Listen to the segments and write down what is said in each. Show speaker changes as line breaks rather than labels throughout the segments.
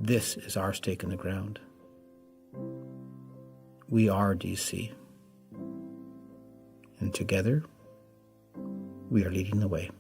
This is our stake in the ground. We are DC. And together, we are leading the way.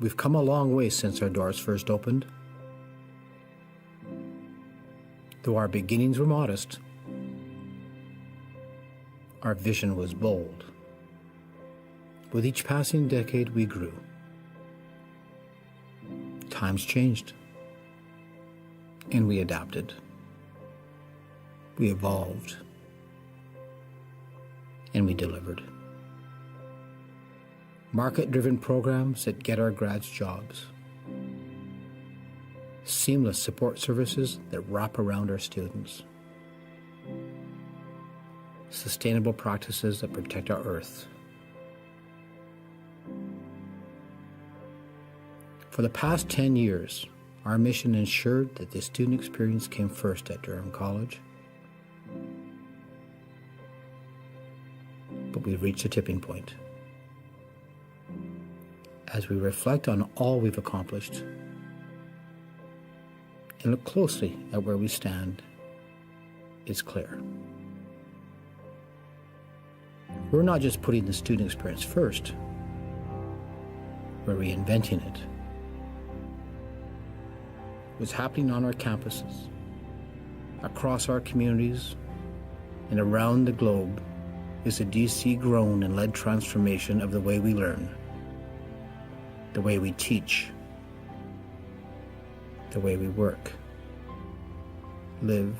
We've come a long way since our doors first opened. Though our beginnings were modest, our vision was bold. With each passing decade, we grew. Times changed, and we adapted. We evolved, and we delivered. Market-driven programs that get our grads jobs. Seamless support services that wrap around our students. Sustainable practices that protect our earth. For the past 10 years, our mission ensured that the student experience came first at Durham College. But we've reached a tipping point. As we reflect on all we've accomplished, and look closely at where we stand, it's clear. We're not just putting the student experience first, we're reinventing it. What's happening on our campuses, across our communities, and around the globe is a DC-grown and led transformation of the way we learn, the way we teach, the way we work, live,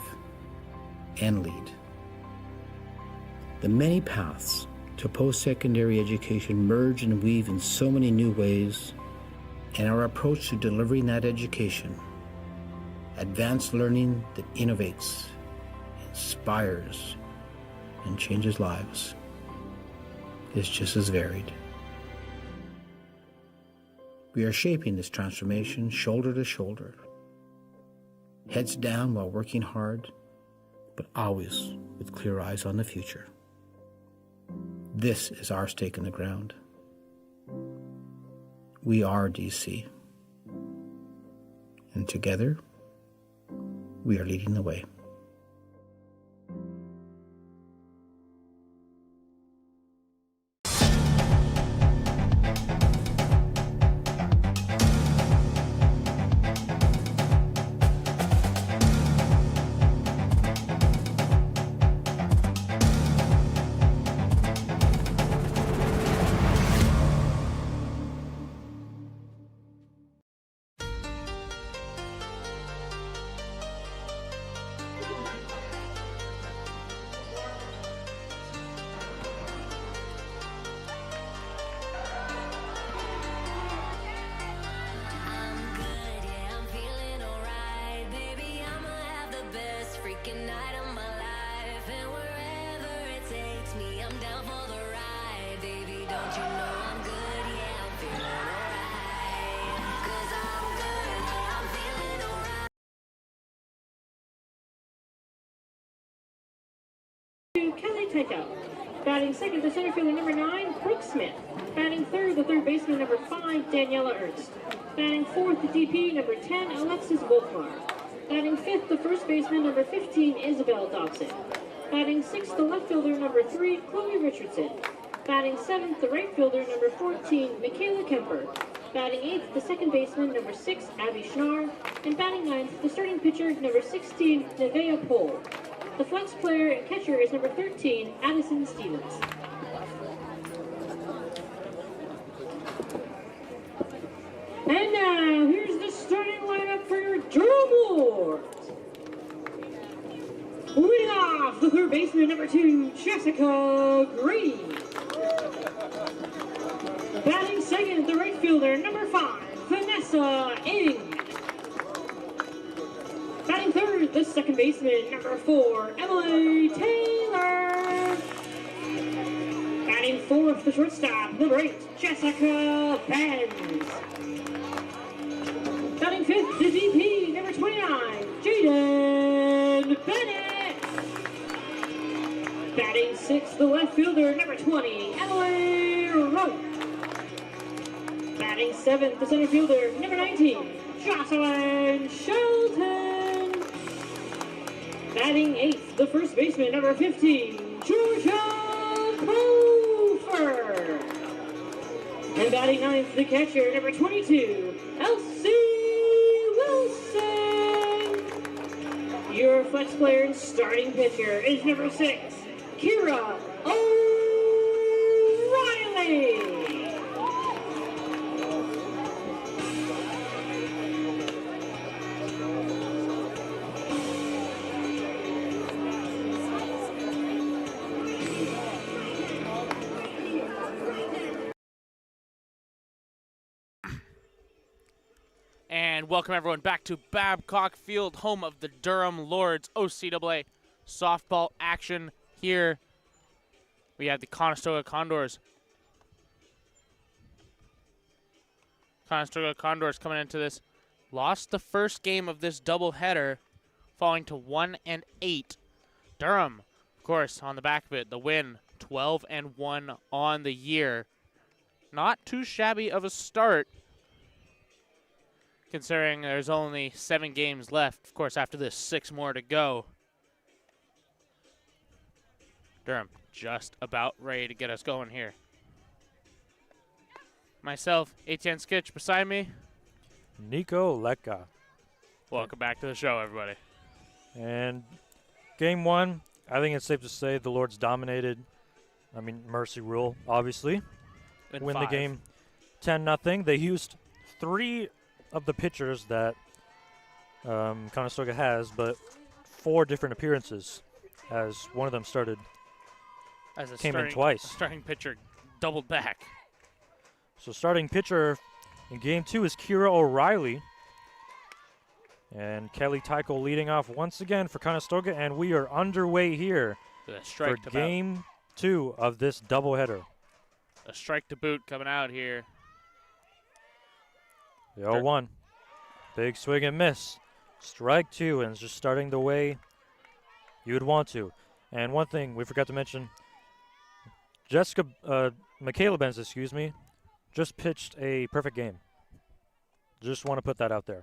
and lead. The many paths to post-secondary education merge and weave in so many new ways, and our approach to delivering that education, advanced learning that innovates, inspires, and changes lives, is just as varied. We are shaping this transformation shoulder to shoulder, heads down while working hard, but always with clear eyes on the future. This is our stake in the ground. We are DC, and together, we are leading the way.
Batting second, the center fielder number 9, Brooke Smith. Batting third, the third baseman number 5, Daniela Ernst. Batting fourth, the DP number 10, Alexis Wolfmar. Batting fifth, the first baseman number 15, Isabel Dobson. Batting sixth, the left fielder number 3, Chloe Richardson. Batting seventh, the right fielder number 14, Michaela Kemper. Batting eighth, the second baseman number 6, Abby Schnarr. And batting ninth, the starting pitcher number 16, Nevaeh Pohl. The flex player and catcher is number 13, Addison Stevens. And now, here's the starting lineup for your Durham Lords. Leading off, the third baseman, number 2, Jessica Grady. Batting second, the right fielder, number 5, Vanessa Ing. Batting third, the second baseman, number 4, Emily Taylor. Batting fourth, the shortstop, number 8, Jessica Benz. Batting fifth, the DP, number 29, Jaden Bennett. Batting sixth, the left fielder, number 20, Emily Rowe. Batting seventh, the center fielder, number 19, Jocelyn Shelton. Batting eighth, the first baseman, number 15, Georgia Plouffer. And batting ninth, the catcher, number 22, Elsie Wilson. Your flex player and starting pitcher is number 6, Kira O'Reilly.
And welcome everyone back to Babcock Field, home of the Durham Lords OCAA softball action. Here we have the Conestoga Condors. Conestoga Condors coming into this, lost the first game of this doubleheader, falling to 1-8. Durham, of course, on the back of it, the win, 12-1 on the year. Not too shabby of a start. considering there's only 7 games left. Of course, after this, 6 more to go. Durham just about ready to get us going here. Myself, Etienne Skitch beside me.
Nico Leka.
Welcome back to the show, everybody.
And game 1, I think it's safe to say the Lords dominated. I mean, mercy rule, obviously. Win the game 10-0. They used 3 of the pitchers that Conestoga has, but 4 different appearances, as one of them came in twice.
Starting pitcher doubled back.
So starting pitcher in game 2 is Kira O'Reilly. And Kelly Tycho leading off once again for Conestoga, and we are underway here for game 2 of this doubleheader.
A strike to boot coming out here.
The 0-1. Big swing and miss. Strike 2, and it's just starting the way you would want to. And one thing we forgot to mention, Michaela Benz, just pitched a perfect game. Just want to put that out there.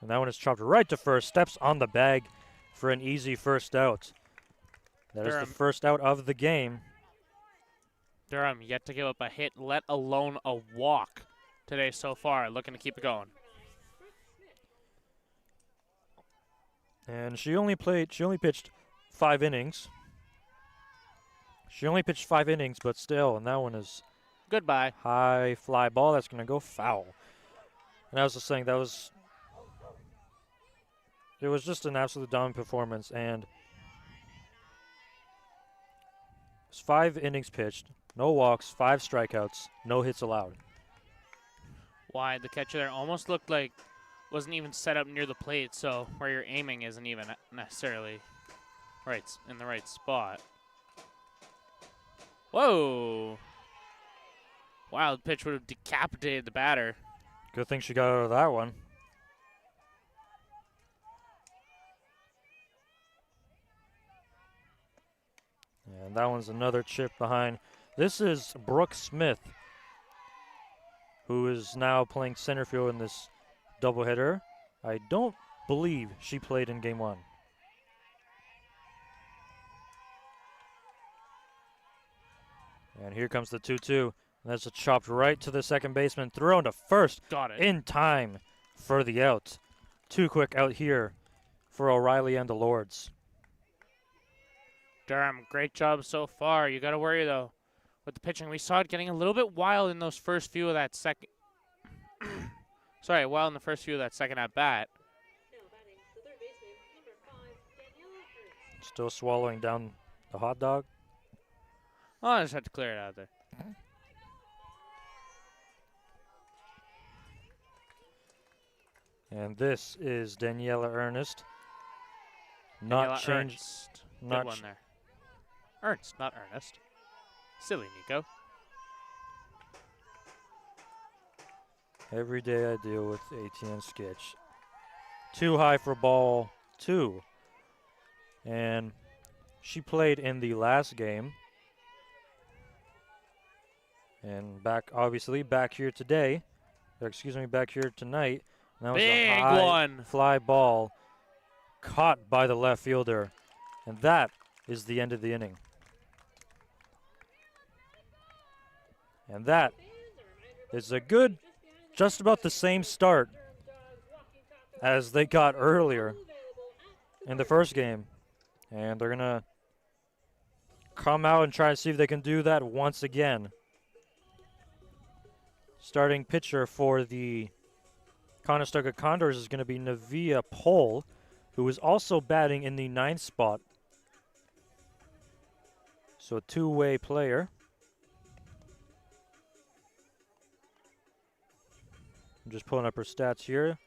And that one is chopped right to first. Steps on the bag for an easy first out. That is the first out of the game.
Durham yet to give up a hit, let alone a walk today so far. Looking to keep it going.
And she only pitched 5 innings. But still, and that one is
goodbye.
High fly ball that's going to go foul. And I was just saying, it was just an absolute dominant performance, and it's 5 innings pitched, no walks, 5 strikeouts, no hits allowed.
Why, the catcher there almost looked like wasn't even set up near the plate, so where you're aiming isn't even necessarily in the right spot. Whoa! Wild pitch would have decapitated the batter.
Good thing she got out of that one. And that one's another chip behind. This is Brooke Smith, who is now playing center field in this doubleheader. I don't believe she played in game 1. And here comes the 2-2. And that's a chopped right to the second baseman, thrown to first.
Got it.
In time for the out. Too quick out here for O'Reilly and the Lords.
Durham, great job so far. You got to worry, though, with the pitching. We saw it getting a little bit wild in those first few of that second. Wild in the first few of that second at bat.
Still swallowing down the hot dog.
Oh, I just had to clear it out there.
And this is Daniela Ernest.
Ernst. Good one there. Ernst, not Ernest. Silly Nico.
Every day I deal with ATN Sketch. Too high for ball 2. And she played in the last game. And back here today. Back here tonight. And that was
Big
a high
one.
Fly ball caught by the left fielder. And that is the end of the inning. And that is a good, just about the same start as they got earlier in the first game. And they're going to come out and try to see if they can do that once again. Starting pitcher for the Conestoga Condors is going to be Navia Pohl, who is also batting in the 9th spot. So a two-way player. I'm just pulling up her stats here.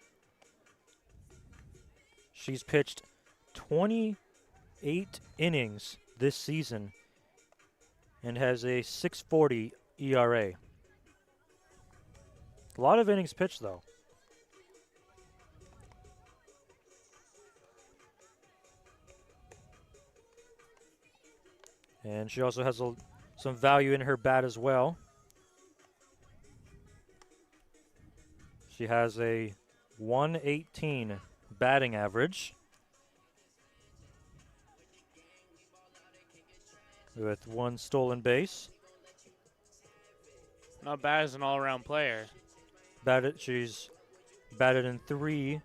She's pitched 28 innings this season and has a 6.40 ERA. A lot of innings pitched, though. And she also has some value in her bat as well. She has a 118 batting average. With 1 stolen base.
Not bad as an all-around player.
She's batted in 3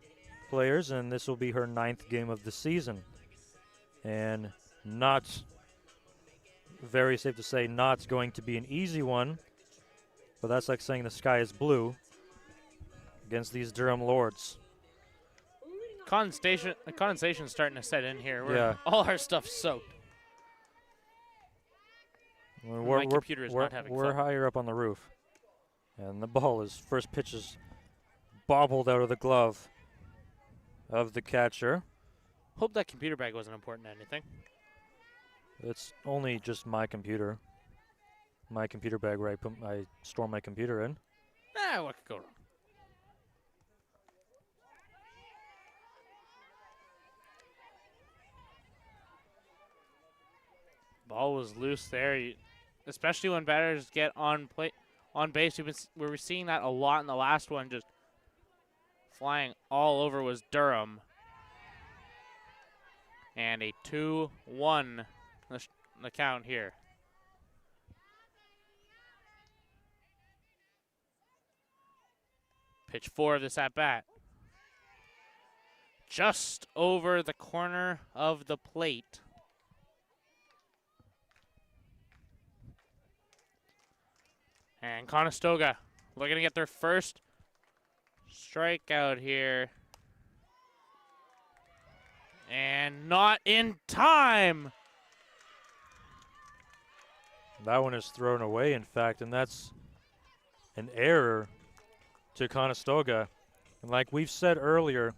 players, and this will be her 9th game of the season. And not very safe to say not going to be an easy one, but that's like saying the sky is blue against these Durham Lords.
Condensation's starting to set in here.
Yeah.
All our stuff's soaked. My computer is not having
we're
fun.
higher up on the roof. And the ball is, first pitch is bobbled out of the glove of the catcher.
Hope that computer bag wasn't important to anything.
It's only just my computer. My computer bag where I store my computer in.
What could go wrong? Ball was loose there, especially when batters get on base. We were seeing that a lot in the last one, just flying all over was Durham. And a 2-1 the count here. Pitch 4 of this at-bat. Just over the corner of the plate. And Conestoga looking to get their first strikeout here. And not in time.
That one is thrown away, in fact, and that's an error to Conestoga. And like we've said earlier,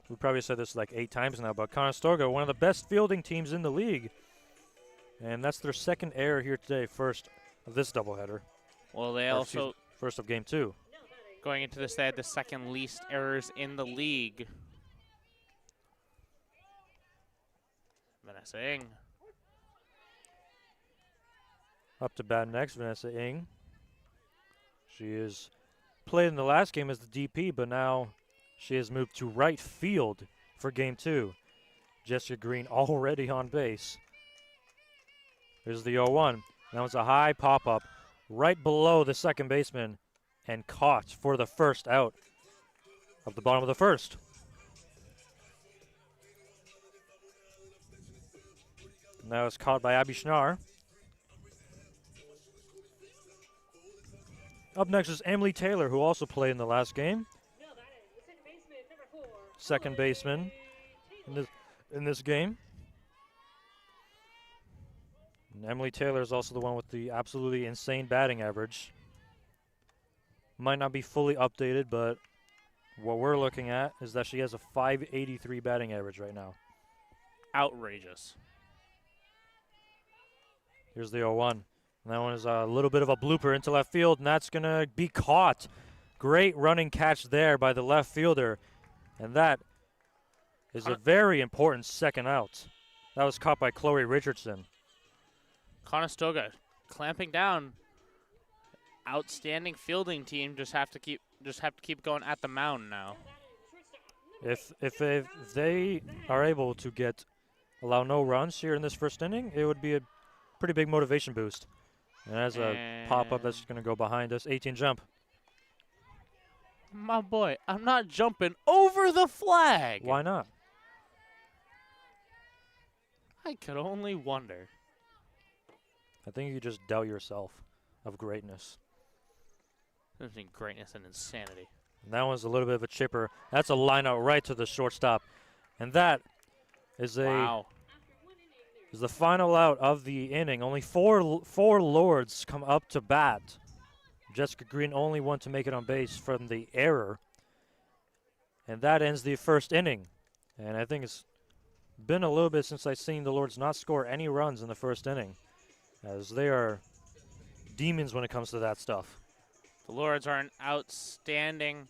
we probably said this like 8 times now, but Conestoga, one of the best fielding teams in the league. And that's their second error here today, first of this doubleheader.
Well, they also,
first of game 2.
Going into this, they had the second least errors in the league. Vanessa Ng.
Up to bat next, Vanessa Ng. She is played in the last game as the DP, but now she has moved to right field for game 2. Jessica Green already on base. Here's the 0-1. That was a high pop-up right below the second baseman and caught for the first out of the bottom of the first. And that was caught by Abby Schnarr. Up next is Emily Taylor, who also played in the last game. Second baseman in this game. And Emily Taylor is also the one with the absolutely insane batting average. Might not be fully updated, but what we're looking at is that she has a .583 batting average right now.
Outrageous.
Here's the 0-1. And that one is a little bit of a blooper into left field, and that's going to be caught. Great running catch there by the left fielder. And that is a very important second out. That was caught by Chloe Richardson.
Conestoga clamping down. Outstanding fielding team. Just have to keep going at the mound now.
If they are able to allow no runs here in this first inning, it would be a pretty big motivation boost. And as a pop-up that's going to go behind us, 18 jump.
My boy, I'm not jumping over the flag.
Why not?
I could only wonder.
I think you just doubt yourself of greatness.
Between greatness and insanity.
And that one's a little bit of a chipper. That's a line out right to the shortstop. And that is
Wow.
is the final out of the inning. Only four Lords come up to bat. Jessica Green only one to make it on base from the error. And that ends the first inning. And I think it's been a little bit since I've seen the Lords not score any runs in the first inning, as they are demons when it comes to that stuff.
The Lords are an outstanding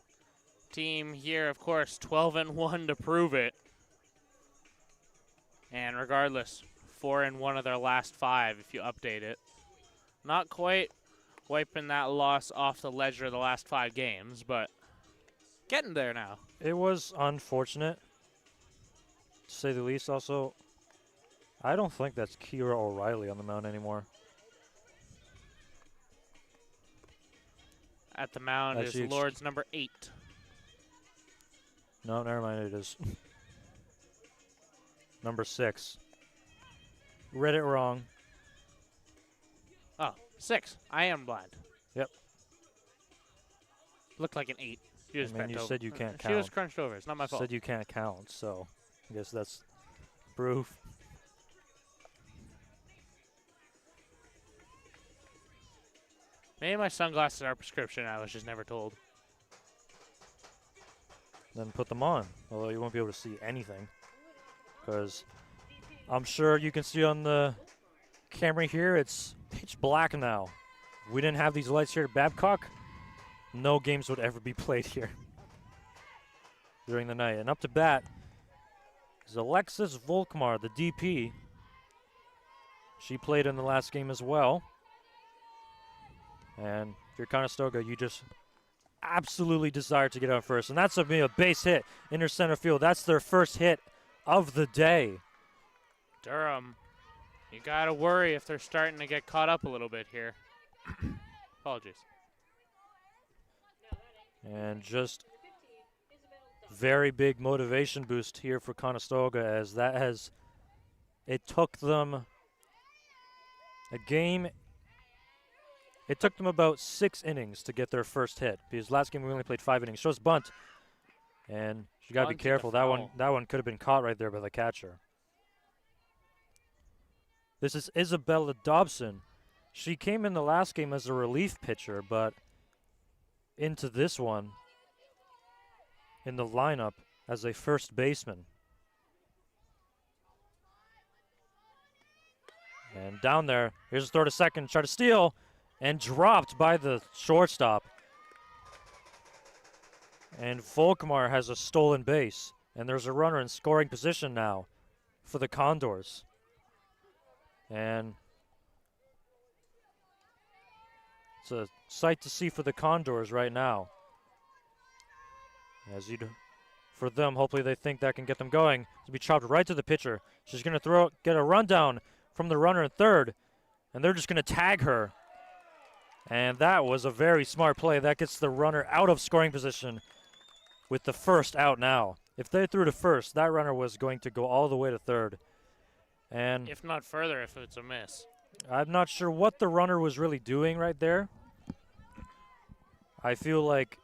team here, of course, 12-1 to prove it. And regardless, 4-1 of their last 5 if you update it. Not quite wiping that loss off the ledger of the last 5 games, but getting there now.
It was unfortunate, to say the least. Also, I don't think that's Kira O'Reilly on the mound anymore.
At the mound is
Actually,
Lord's number 8.
No, never mind. It is number 6. Read it wrong.
Oh, 6. I am blind.
Yep.
Looked like an 8. She was bent
you
over.
said you can't
She
count.
was crunched over. It's not my fault.
Said you can't count, so I guess that's proof.
Maybe my sunglasses are prescription. I was just never told.
Then put them on, although you won't be able to see anything, because I'm sure you can see on the camera here it's pitch black now. If we didn't have these lights here at Babcock, no games would ever be played here during the night. And up to bat is Alexis Volkmar, the DP. She played in the last game as well. And if you're Conestoga, you just absolutely desire to get out first. And that's a base hit into center field. That's their first hit of the day.
Durham, you got to worry if they're starting to get caught up a little bit here. Apologies.
And just very big motivation boost here for Conestoga, as it took them it took them about 6 innings to get their first hit, because last game we only played 5 innings. Shows bunt, and you got to be careful. That one could have been caught right there by the catcher. This is Isabella Dobson. She came in the last game as a relief pitcher, but into this one in the lineup as a first baseman. And down there, here's a throw to second, try to steal, and dropped by the shortstop. And Volkmar has a stolen base, and there's a runner in scoring position now for the Condors. And it's a sight to see for the Condors right now. For them, hopefully they think that can get them going. To be chopped right to the pitcher. She's going to get a rundown from the runner in third, and they're just going to tag her. And that was a very smart play. That gets the runner out of scoring position with the first out now. If they threw to first, that runner was going to go all the way to third. And
if not further, if it's a miss.
I'm not sure what the runner was really doing right there. I feel like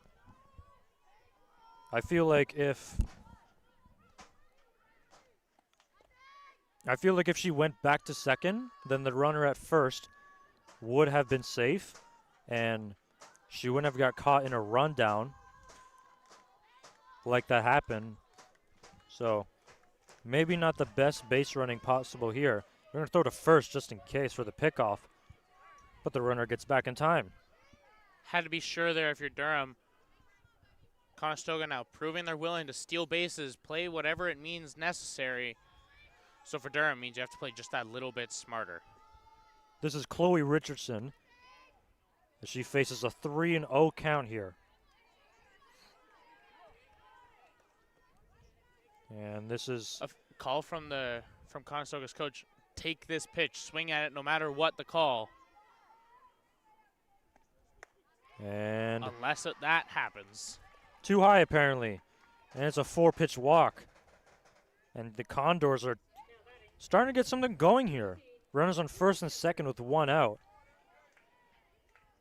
if she went back to second, then the runner at first would have been safe, and she wouldn't have got caught in a rundown like that happened. So maybe not the best base running possible here. We're going to throw to first just in case for the pickoff, but the runner gets back in time.
Had to be sure there if you're Durham. Conestoga now proving they're willing to steal bases, play whatever it means necessary. So for Durham, it means you have to play just that little bit smarter.
This is Chloe Richardson, as she faces a 3-0 count here. And this is
a call from Conestoga's coach. Take this pitch, swing at it no matter what the call.
And
unless that happens.
Too high apparently. And it's a 4-pitch walk. And the Condors are starting to get something going here. Runners on first and second with 1 out.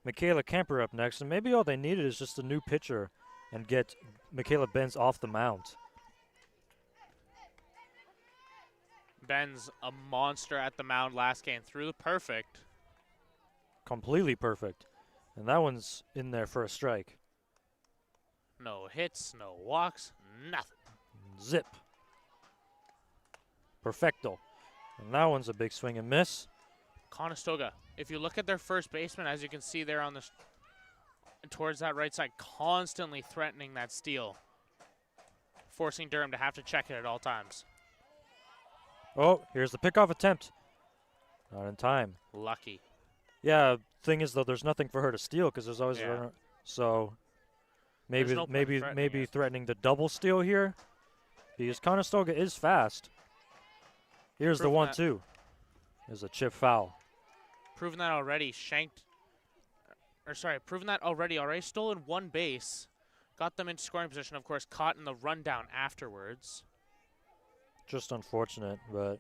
Michaela Kemper up next, and maybe all they needed is just a new pitcher and get Michaela Benz off the mound.
Ben's a monster at the mound last game. Threw the perfect.
Completely perfect. And that one's in there for a strike.
No hits, no walks, nothing.
Zip. Perfecto. And that one's a big swing and miss.
Conestoga, if you look at their first baseman, as you can see there on the towards that right side, constantly threatening that steal, forcing Durham to have to check it at all times.
Oh, here's the pickoff attempt. Not in time.
Lucky.
Yeah, thing is, though, there's nothing for her to steal because there's always a runner. So Maybe
no point
maybe
threatening
maybe
it.
threatening the double steal here, because Conestoga is fast. Here's the
Proving that.
1-2. There's a chip foul.
Proven that already. Proven that already stolen one base. Got them in scoring position, of course, caught in the rundown afterwards.
Just unfortunate, but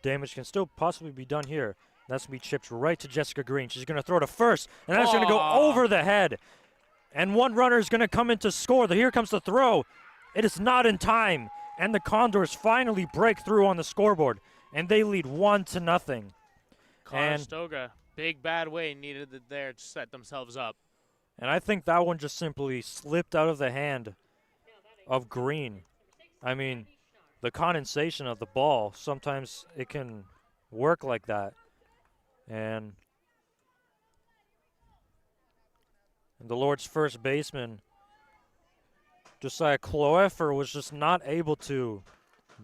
damage can still possibly be done here. That's going to be chipped right to Jessica Green. She's going to throw to first, and that's going to go over the head. And one runner is going to come in to score. Here comes the throw. It is not in time, and the Condors finally break through on the scoreboard, and they lead 1-0.
Conestoga, big bad way needed it there to set themselves up.
And I think that one just simply slipped out of the hand of Green. I mean, the condensation of the ball, sometimes it can work like that. And the Lord's first baseman, Josiah Cloeffer, was just not able to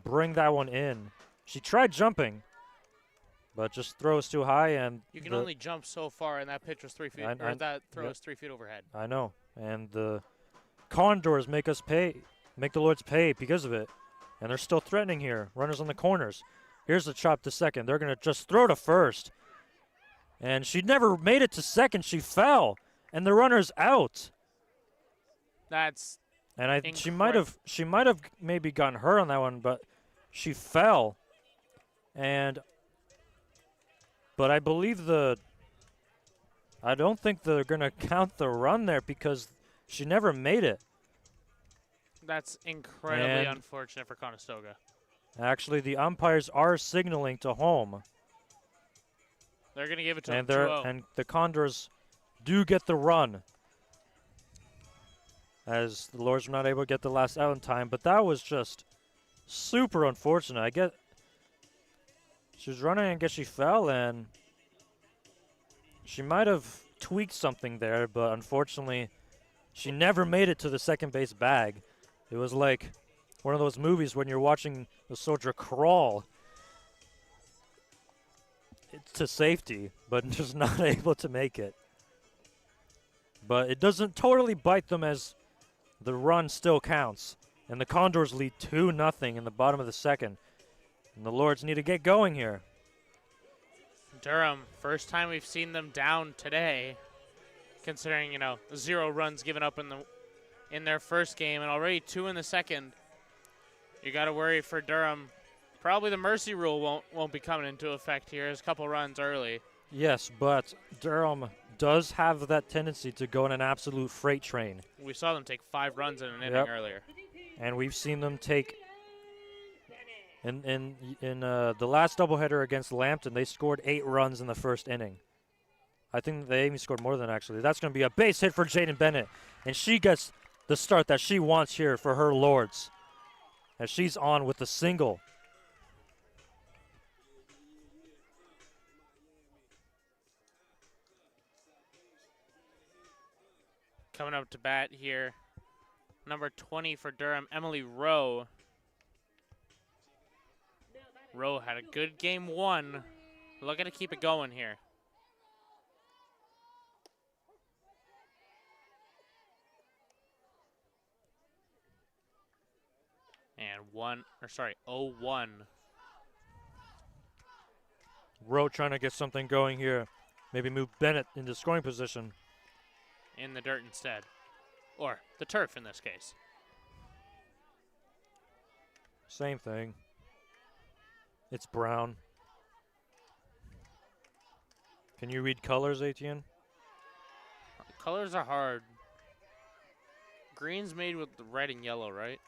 bring that one in. She tried jumping, but just throws too high, and
You can only jump so far, and that pitch was 3 feet, that throw was 3 feet overhead.
I know, and the Condors make the Lords pay because of it, and they're still threatening here. Runners on the corners. Here's the chop to second. They're going to just throw to first, and she never made it to second. She fell, and the runner's out.
That's
And she might have maybe gotten hurt on that one, but she fell, but I believe I don't think they're going to count the run there because she never made it.
That's incredibly unfortunate for Conestoga.
Actually, the umpires are signaling to home.
They're going to give it to
And
them 2-0.
and the Condors do get the run, as the Lords were not able to get the last out in time. But that was just super unfortunate. I get she was running, and I guess she fell, and she might have tweaked something there, but unfortunately, she never made it to the second base bag. It was like one of those movies when you're watching the soldier crawl to safety, but just not able to make it. But it doesn't totally bite them, as the run still counts. And the Condors lead 2-0 in the bottom of the second. And the Lords need to get going here.
Durham, first time we've seen them down today, considering, 0 runs given up in their first game and already 2 in the second. You got to worry for Durham. Probably the mercy rule won't be coming into effect here. There's a couple runs early.
Yes, but Durham does have that tendency to go in an absolute freight train.
We saw them take 5 runs in an inning earlier.
And we've seen them take, in the last doubleheader against Lambton, they scored 8 runs in the first inning. I think they even scored more than that, actually. That's going to be a base hit for Jaden Bennett. And she gets the start that she wants here for her Lords, as she's on with a single.
Coming up to bat here, number 20 for Durham, Emily Rowe. Rowe had a good game 1. Looking to keep it going here. And 0-1.
Rowe trying to get something going here. Maybe move Bennett into scoring position.
In the dirt instead. Or the turf in this case.
Same thing. It's brown. Can you read colors, Etienne?
Colors are hard. Green's made with the red and yellow, right?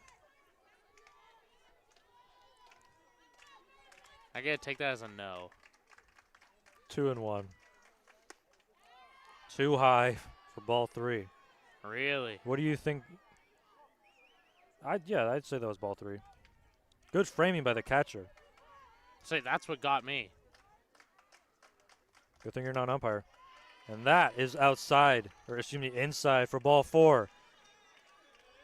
I gotta take that as a no.
2-1. Too high for ball 3.
Really?
What do you think? I'd say that was ball 3. Good framing by the catcher.
Say that's what got me.
Good thing you're not an umpire. And that is outside, or excuse me, inside for ball 4.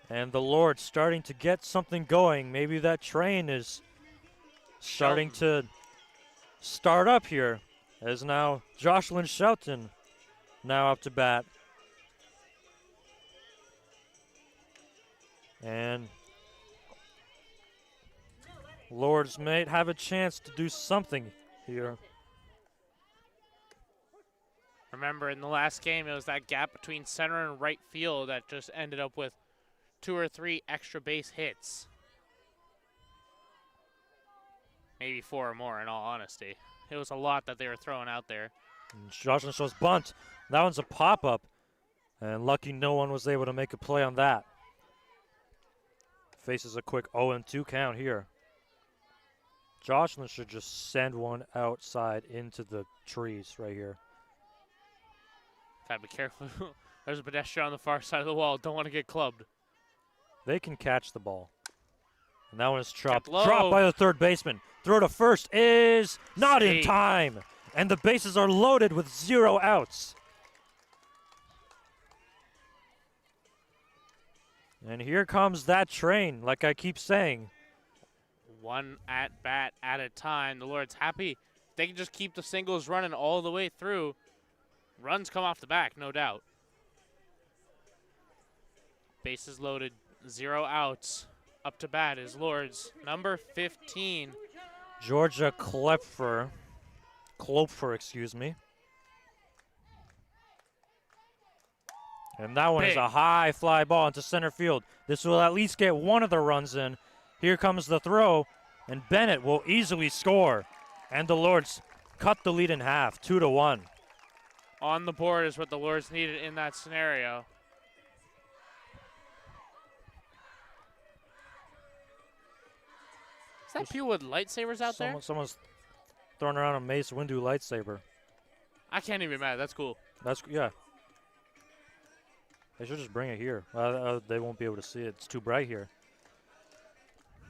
And the Lord starting to get something going. Maybe that train is starting to start up here, as now Jocelyn Shelton now up to bat. And Lords may have a chance to do something here.
Remember, in the last game, it was that gap between center and right field that just ended up with 2 or 3 extra base hits. Maybe 4 or more, in all honesty. It was a lot that they were throwing out there.
And Jocelyn shows bunt. That one's a pop-up. And lucky no one was able to make a play on that. Faces a quick 0-2 count here. Jocelyn should just send one outside into the trees right here.
Gotta be careful. There's a pedestrian on the far side of the wall. Don't want to get clubbed.
They can catch the ball. And that one is dropped.
Low.
Dropped by the third baseman. Throw to first is not in
Sweet.
time. And the bases are loaded with 0 outs. And here comes that train, like I keep saying.
One at bat at a time. The Lord's happy. They can just keep the singles running all the way through. Runs come off the back, no doubt. Bases loaded, 0 outs. Up to bat is Lords, number 15.
Georgia Klopfer, excuse me. And that one is a high fly ball into center field. This will at least get one of the runs in. Here comes the throw, and Bennett will easily score. And the Lords cut the lead in half, 2-1.
On the board is what the Lords needed in that scenario. Is that people with lightsabers out there?
Someone's throwing around a Mace Windu lightsaber.
I can't even be mad. That's cool.
Yeah. They should just bring it here. They won't be able to see it. It's too bright here.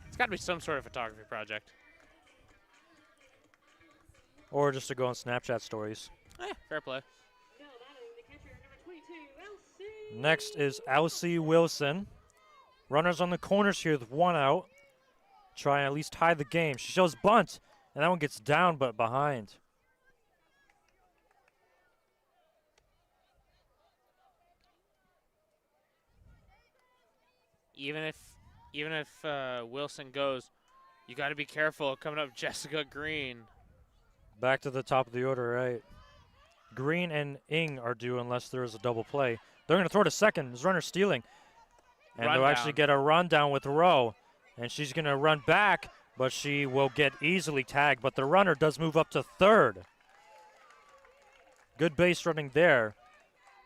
It's got to be some sort of photography project.
Or just to go on Snapchat stories.
Fair play.
Next is Elsie Wilson. Runners on the corners here with 1 out. Try and at least tie the game. She shows bunt, and that one gets down but behind.
Even if Wilson goes, you got to be careful coming up Jessica Green.
Back to the top of the order, right? Green and Ing are due unless there is a double play. They're going to throw to second. There's runner stealing. And they'll actually get a rundown with Rowe. And she's going to run back, but she will get easily tagged. But the runner does move up to third. Good base running there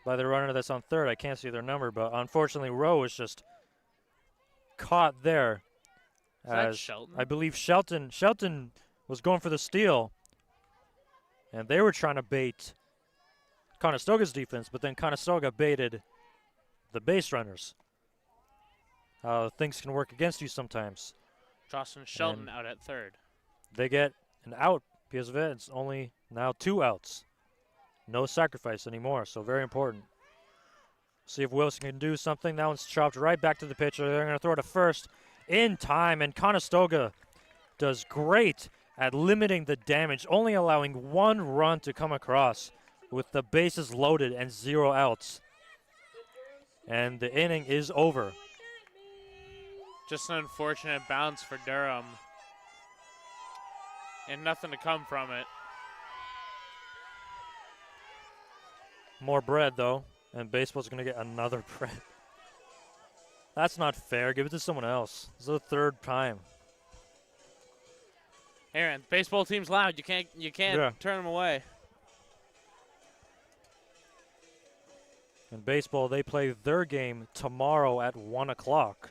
by the runner that's on third. I can't see their number, but unfortunately Rowe is just caught there.
Is that Shelton?
I believe Shelton was going for the steal. And they were trying to bait Conestoga's defense, but then Conestoga baited the base runners. Things can work against you sometimes.
Jocelyn Shelton out at third.
They get an out because of it. It's only now 2 outs. No sacrifice anymore, so very important. See if Wilson can do something. That one's chopped right back to the pitcher. They're going to throw it to first in time, and Conestoga does great at limiting the damage, only allowing 1 run to come across with the bases loaded and 0 outs. And the inning is over.
Just an unfortunate bounce for Durham. And nothing to come from it.
More bread, though, and baseball's going to get another bread. That's not fair. Give it to someone else. This is the 3rd time.
Hey, man, baseball team's loud. You can't turn them away.
In baseball, they play their game tomorrow at 1 o'clock.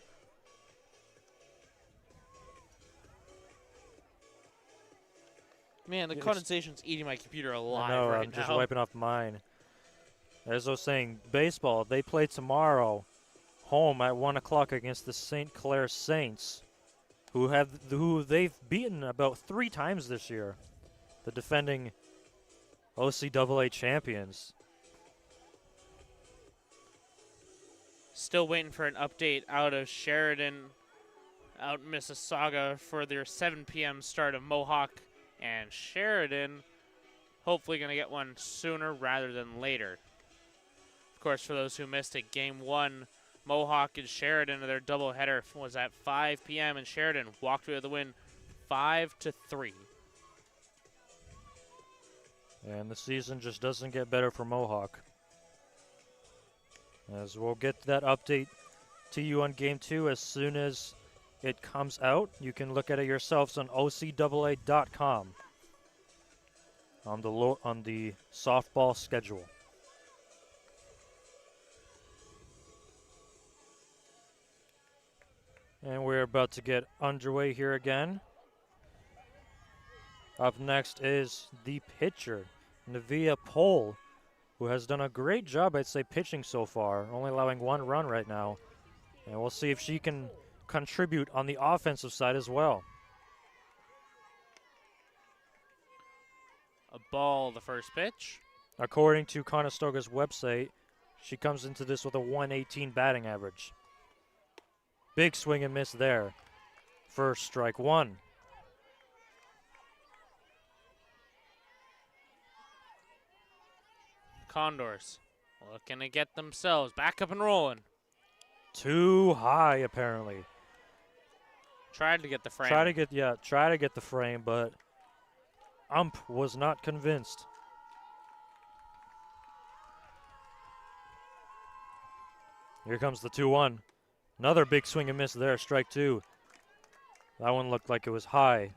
Man, the condensation's eating my computer alive
I know,
right
I'm
now.
just wiping off mine. As I was saying, baseball, they play tomorrow home at 1 o'clock against the St. Clair Saints, who they've beaten about 3 times this year, the defending OCAA champions.
Still waiting for an update out of Sheridan, out in Mississauga for their 7 p.m. start of Mohawk and Sheridan. Hopefully going to get one sooner rather than later. Of course, for those who missed it, Game 1 Mohawk and Sheridan, their doubleheader was at 5 p.m. and Sheridan walked away with the win 5-3.
And the season just doesn't get better for Mohawk. As we'll get that update to you on Game 2 as soon as it comes out. You can look at it yourselves on OCAA.com on the softball schedule. And we're about to get underway here again. Up next is the pitcher, Navia Pohl, who has done a great job, I'd say, pitching so far, only allowing 1 run right now. And we'll see if she can contribute on the offensive side as well.
A ball, the first pitch.
According to Conestoga's website, she comes into this with a 118 batting average. Big swing and miss there. First strike 1.
Condors looking to get themselves back up and rolling.
Too high, apparently.
Tried to get the frame.
Try to get the frame, but ump was not convinced. Here comes the 2-1. Another big swing and miss there, strike 2. That one looked like it was high.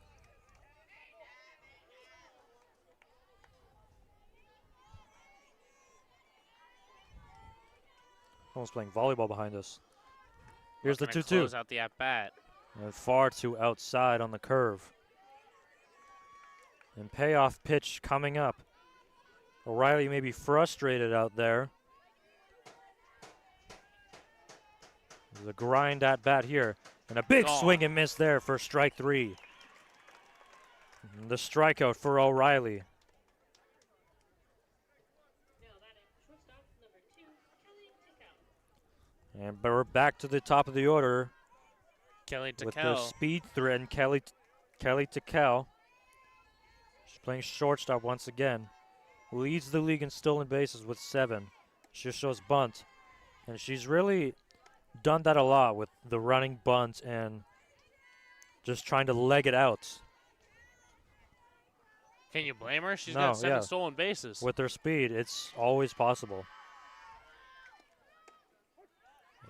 Someone's playing volleyball behind us. Here's the 2-2.
Close out the at-bat.
And far too outside on the curve. And payoff pitch coming up. O'Reilly may be frustrated out there. There's a grind at bat here. And a big swing and miss there for strike 3. And the strikeout for O'Reilly. And we're back to the top of the order.
Kelly Tickell.
With the speed threat and Kelly Tickell. She's playing shortstop once again. Leads the league in stolen bases with 7. She shows bunt. And she's really done that a lot with the running bunt and just trying to leg it out.
Can you blame her? She's got 7 stolen bases.
With her speed, it's always possible.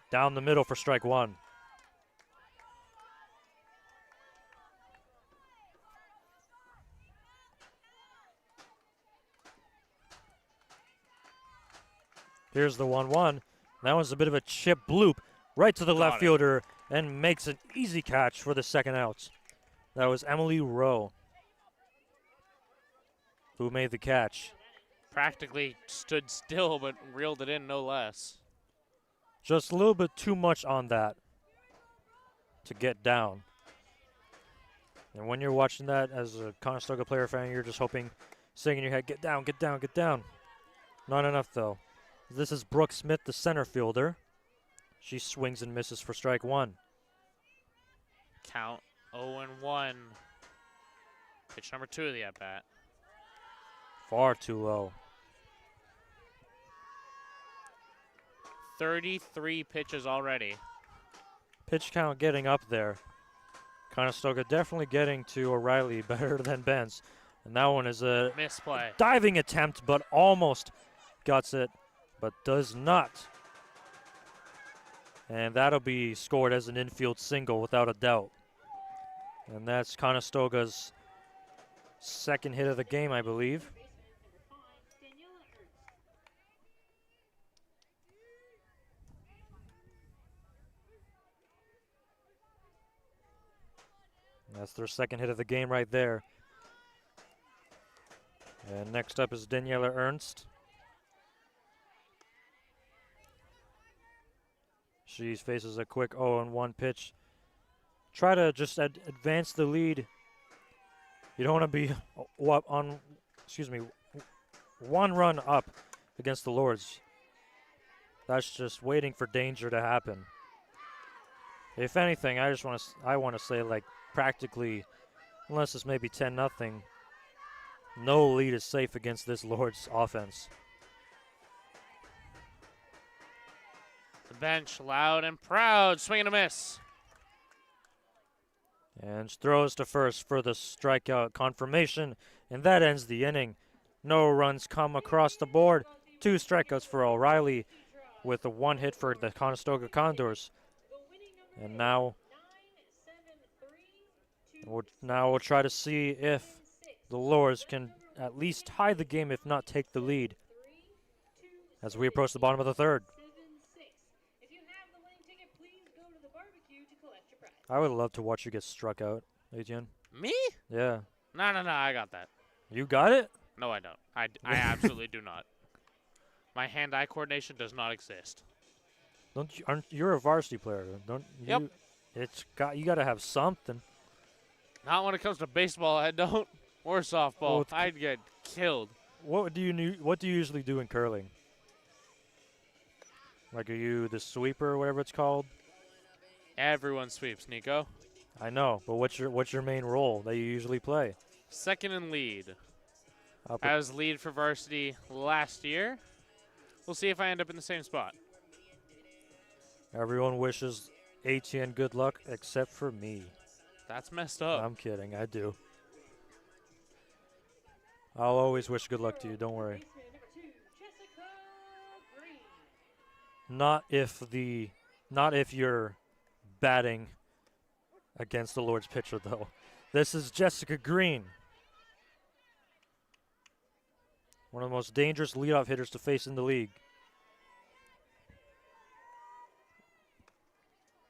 Down the middle for strike 1. Here's the 1-1. That was a bit of a chip bloop right to the left fielder and makes an easy catch for the second out. That was Emily Rowe who made the catch.
Practically stood still but reeled it in no less.
Just a little bit too much on that to get down. And when you're watching that as a Conestoga player fan, you're just hoping, saying in your head, get down, get down, get down. Not enough, though. This is Brooke Smith, the center fielder. She swings and misses for strike 1.
Count 0-1. Pitch number 2 of the at-bat.
Far too low.
33 pitches already.
Pitch count getting up there. Conestoga definitely getting to O'Reilly better than Benz. And that one is a
misplay.
Diving attempt, but almost guts it, but does not. And that'll be scored as an infield single without a doubt. And that's Conestoga's second hit of the game, I believe. That's their second hit of the game right there. And next up is Daniela Ernst. She faces a quick 0-1 pitch. Try to just advance the lead. You don't want to be one run up against the Lords. That's just waiting for danger to happen. If anything, I want to say, like, practically, unless it's maybe 10-0, no lead is safe against this Lord's offense.
The Bench loud and proud. Swing and a miss.
And throws to first for the strikeout confirmation, and that ends the inning. No runs come across the board. 2 strikeouts for O'Reilly with a 1 hit for the Conestoga Condors. And now we'll try to see if the Lords can at least tie the game, if not take the lead, as we approach the bottom of the third. I would love to watch you get struck out, Etienne.
Me?
Yeah.
No, I got that.
You got it?
No, I don't. I absolutely do not. My hand-eye coordination does not exist.
You're a varsity player, don't you?
Yep.
You got to have something.
Not when it comes to baseball, I don't. Or softball.
Well,
I'd get killed.
What do you usually do in curling? Like, are you the sweeper or whatever it's called?
Everyone sweeps, Nico.
I know, but what's your main role that you usually play?
Second and lead. I was lead for varsity last year. We'll see if I end up in the same spot.
Everyone wishes Etienne good luck except for me.
That's messed up.
I'm kidding, I do. I'll always wish good luck to you, don't worry. Not if you're batting against the Lord's pitcher, though. This is Jessica Green. One of the most dangerous leadoff hitters to face in the league.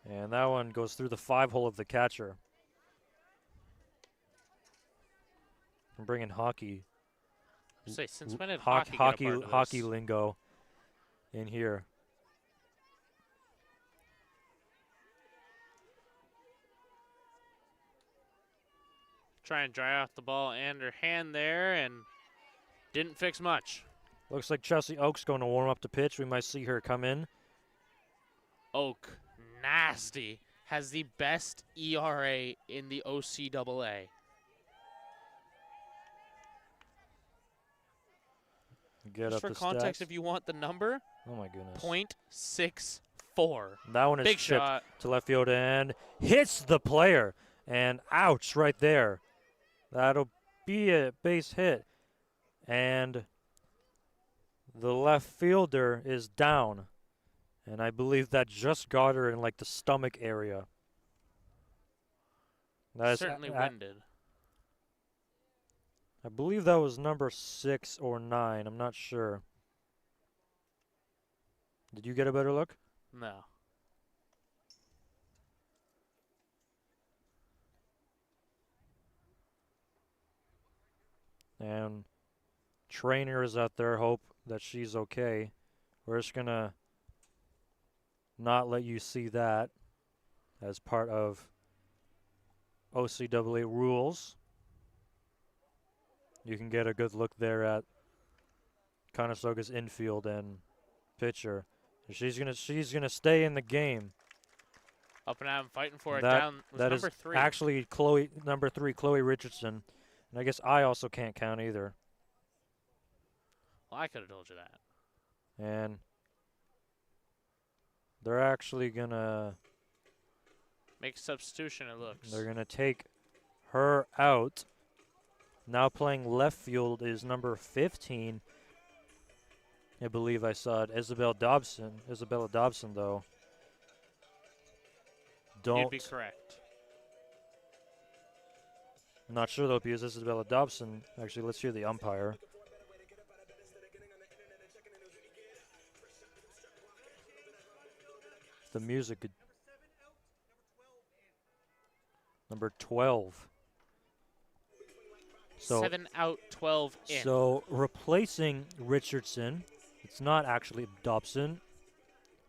And that one goes through the 5-hole of the catcher. I'm bringing hockey.
Say, since when did hockey get a part of this?
Hockey lingo in here.
Try and dry off the ball and her hand there, and didn't fix much.
Looks like Chelsea Oak's going to warm up the pitch. We might see her come in.
Oak, nasty, has the best ERA in the OCAA. Just for context, if you want the number,
oh my goodness,
.64.
That one is
big
chipped
shot
to left field and hits the player. And ouch, right there. That'll be a base hit. And the left fielder is down. And I believe that just got her in like the stomach area. That
certainly winded.
I believe that was number 6 or 9. I'm not sure. Did you get a better look?
No.
And trainers out there hope that she's okay. We're just going to not let you see that as part of OCAA rules. You can get a good look there at Conestoga's infield and pitcher. She's gonna stay in the game.
Up and out and fighting for it.
That,
Down was
that
number
is
3.
actually number 3, Chloe Richardson. And I guess I also can't count either.
Well, I could have told you that.
And they're actually gonna
make a substitution, it looks.
They're gonna take her out. Now playing left field is number 15. I believe I saw it. Isabella Dobson, though.
You'd be correct.
I'm not sure, though, because Isabella Dobson. Actually, let's hear the umpire. The music. Number 12. So
7 out, 12 in.
So replacing Richardson, it's not actually Dobson.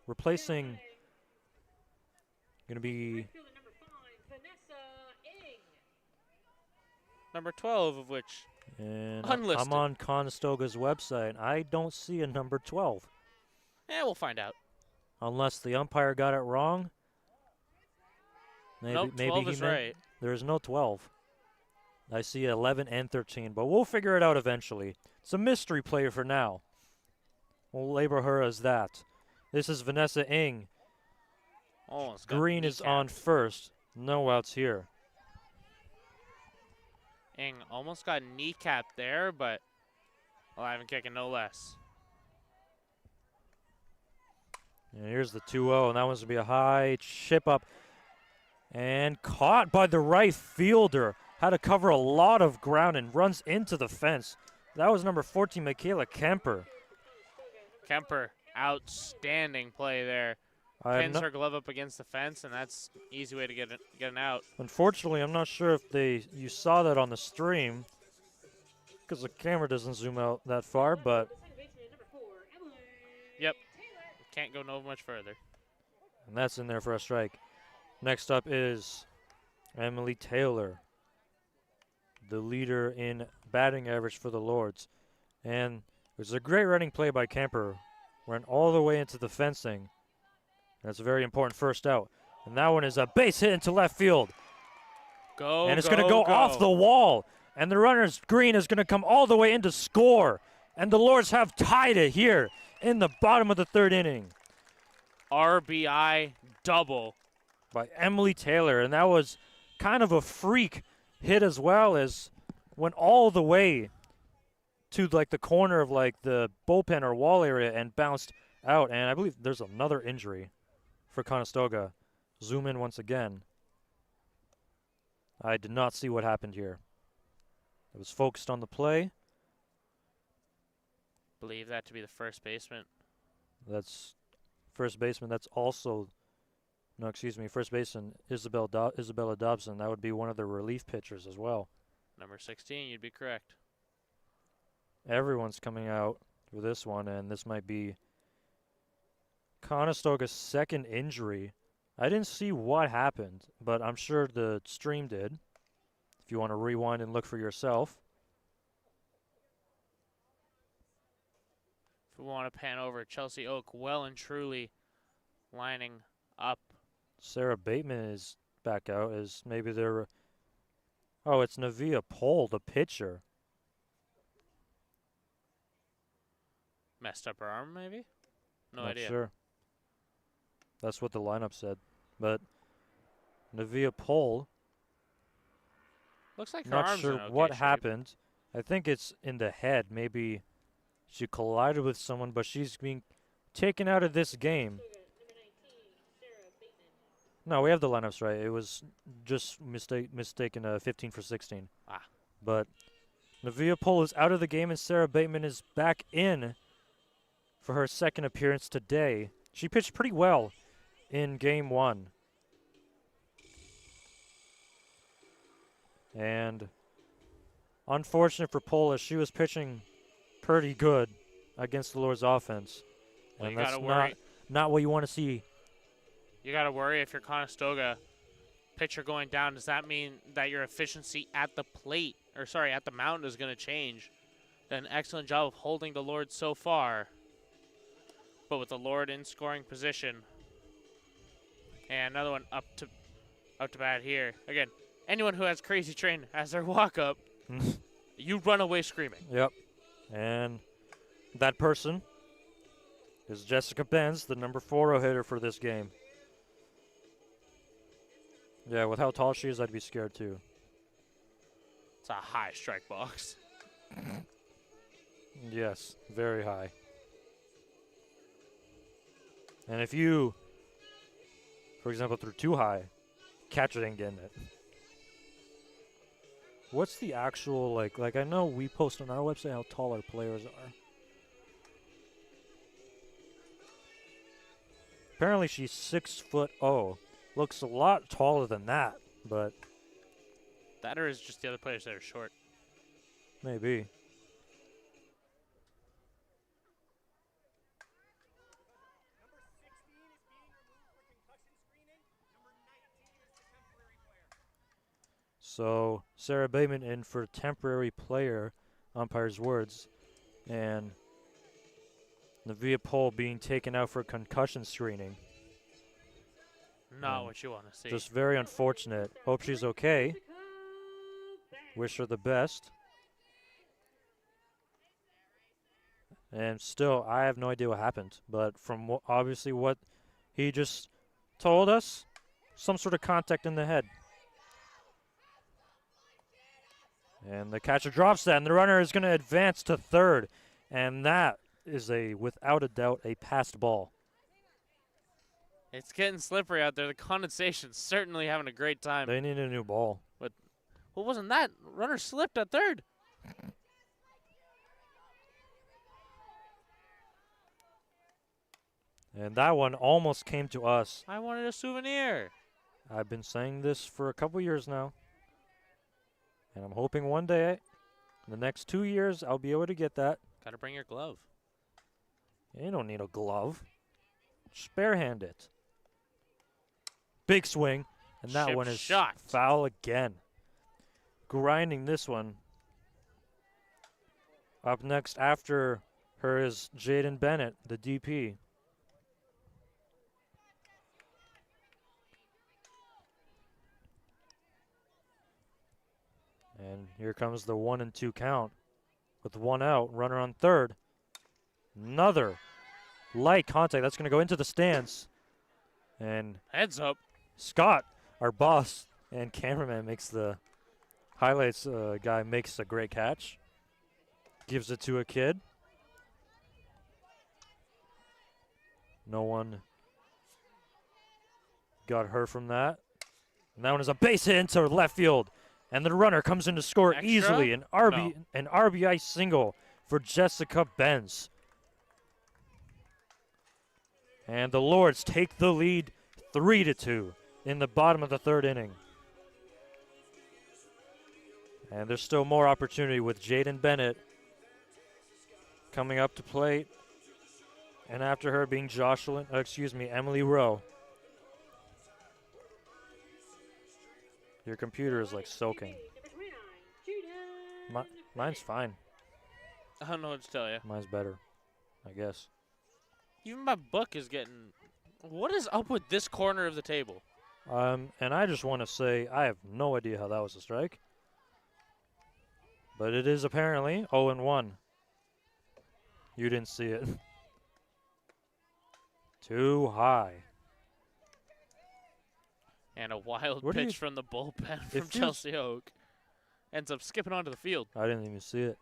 Replacing, going to be
number 12 of which
and
unlisted.
I'm on Conestoga's website. I don't see a number 12.
Yeah, we'll find out.
Unless the umpire got it wrong.
Nope, 12 is right.
There's no 12. I see 11 and 13, but we'll figure it out eventually. It's a mystery player for now. We'll label her as that. This is Vanessa Ng.
Almost got
Green is on
kneecapped.
first. No outs here.
Ng almost got kneecapped there, but alive and kicking no less.
And here's the 2-0, and that one's going to be a high chip up. And caught by the right fielder. Had to cover a lot of ground and runs into the fence. That was number 14, Michaela Kemper.
Kemper, outstanding play there. Pins her glove up against the fence, and that's an easy way to get an out.
Unfortunately, I'm not sure if you saw that on the stream because the camera doesn't zoom out that far, but
Yep, can't go no much further.
and that's in there for a strike. Next up is Emily Taylor, the leader in batting average for the Lords. And it was a great running play by Kemper. Ran all the way into the fencing. That's a very important first out. And that one is a base hit into left field. And it's going to go off the wall. And the runner's Green is going to come all the way in to score. And the Lords have tied it here in the bottom of the third inning.
RBI double
By Emily Taylor. And that was kind of a freak hit as well, as went all the way to like the corner of like the bullpen or wall area and bounced out. And I believe there's another injury for Conestoga. Zoom in once again. I did not see what happened here. I was focused on the play.
Believe that to be the first baseman.
That's first baseman. That's also, no, excuse me, first baseman Isabella Dobson. That would be one of the relief pitchers as well.
Number 16, you'd be correct.
Everyone's coming out for this one, and this might be Conestoga's second injury. I didn't see what happened, but I'm sure the stream did. If you want to rewind and look for yourself.
If we want to pan over, Chelsea Oak well and truly lining up.
Sarah Bateman is back out as maybe they're... Oh, it's Navia Pole, the pitcher.
Messed up her arm, maybe? No
Not
idea.
sure. That's what the lineup said. But Navia Pole,
Looks like her
not
arm's
sure
in okay
what
shape.
happened. I think it's in the head. Maybe she collided with someone, but she's being taken out of this game. No, we have the lineups right. It was just mistaken 15 for 16.
Ah.
But Navia Pole is out of the game, and Sarah Bateman is back in for her second appearance today. She pitched pretty well in game one. And unfortunate for Pole, as she was pitching pretty good against the Lord's offense.
Well,
And
you
that's
gotta worry.
not what you want to see.
You got to worry if you're Conestoga pitcher going down. Does that mean that your efficiency at the plate, or sorry, at the mound is going to change? Done an excellent job of holding the Lord so far. But with the Lord in scoring position. And another one up to bat here. Again, anyone who has Crazy Train as their walk-up, you run away screaming.
Yep. And that person is Jessica Benz, the number 4 hitter for this game. Yeah, with how tall she is, I'd be scared too.
It's a high strike box.
Yes, very high. And if you, for example, threw too high, catcher ain't getting it. What's the actual, like I know we post on our website how tall our players are. Apparently she's 6'0". Looks a lot taller than that, but
That or is just the other players that are short.
maybe. So Sarah Bateman in for temporary player, umpire's words, and Navia Pole being taken out for concussion screening.
Not what you want to see.
Just very unfortunate. Hope she's okay. Wish her the best. And still, I have no idea what happened. But from obviously what he just told us, some sort of contact in the head. And the catcher drops that, and the runner is going to advance to third. And that is without a doubt, a passed ball.
It's getting slippery out there. The condensation's certainly having a great time.
They need a new ball.
But what wasn't that? Runner slipped at third.
And that one almost came to us.
I wanted a souvenir.
I've been saying this for a couple years now. And I'm hoping one day, in the next 2 years, I'll be able to get that.
Got to bring your glove.
You don't need a glove. Just barehand it. Big swing. And that
Chip
one is
shot.
foul again. Grinding this one. Up next after her is Jaden Bennett, the DP. And here comes the 1-2 count. With one out, runner on third. Another light contact. That's going to go into the stands. And
Heads up.
Scott, our boss and cameraman, makes the highlights guy makes a great catch. Gives it to a kid. No one got hurt from that. And that one is a base hit into left field. And the runner comes in to score
Extra?
easily. An RBI single for Jessica Benz. And the Lords take the lead 3-2 in the bottom of the third inning. And there's still more opportunity with Jaden Bennett coming up to plate. And after her being Emily Rowe. Your computer is like soaking. Mine's fine.
I don't know what to tell you.
Mine's better, I guess.
Even my book is getting... What is up with this corner of the table?
And I just want to say I have no idea how that was a strike. But it is apparently 0-1. You didn't see it. Too high.
And a wild pitch from the bullpen from Chelsea Oak. Ends up skipping onto the field.
I didn't even see it.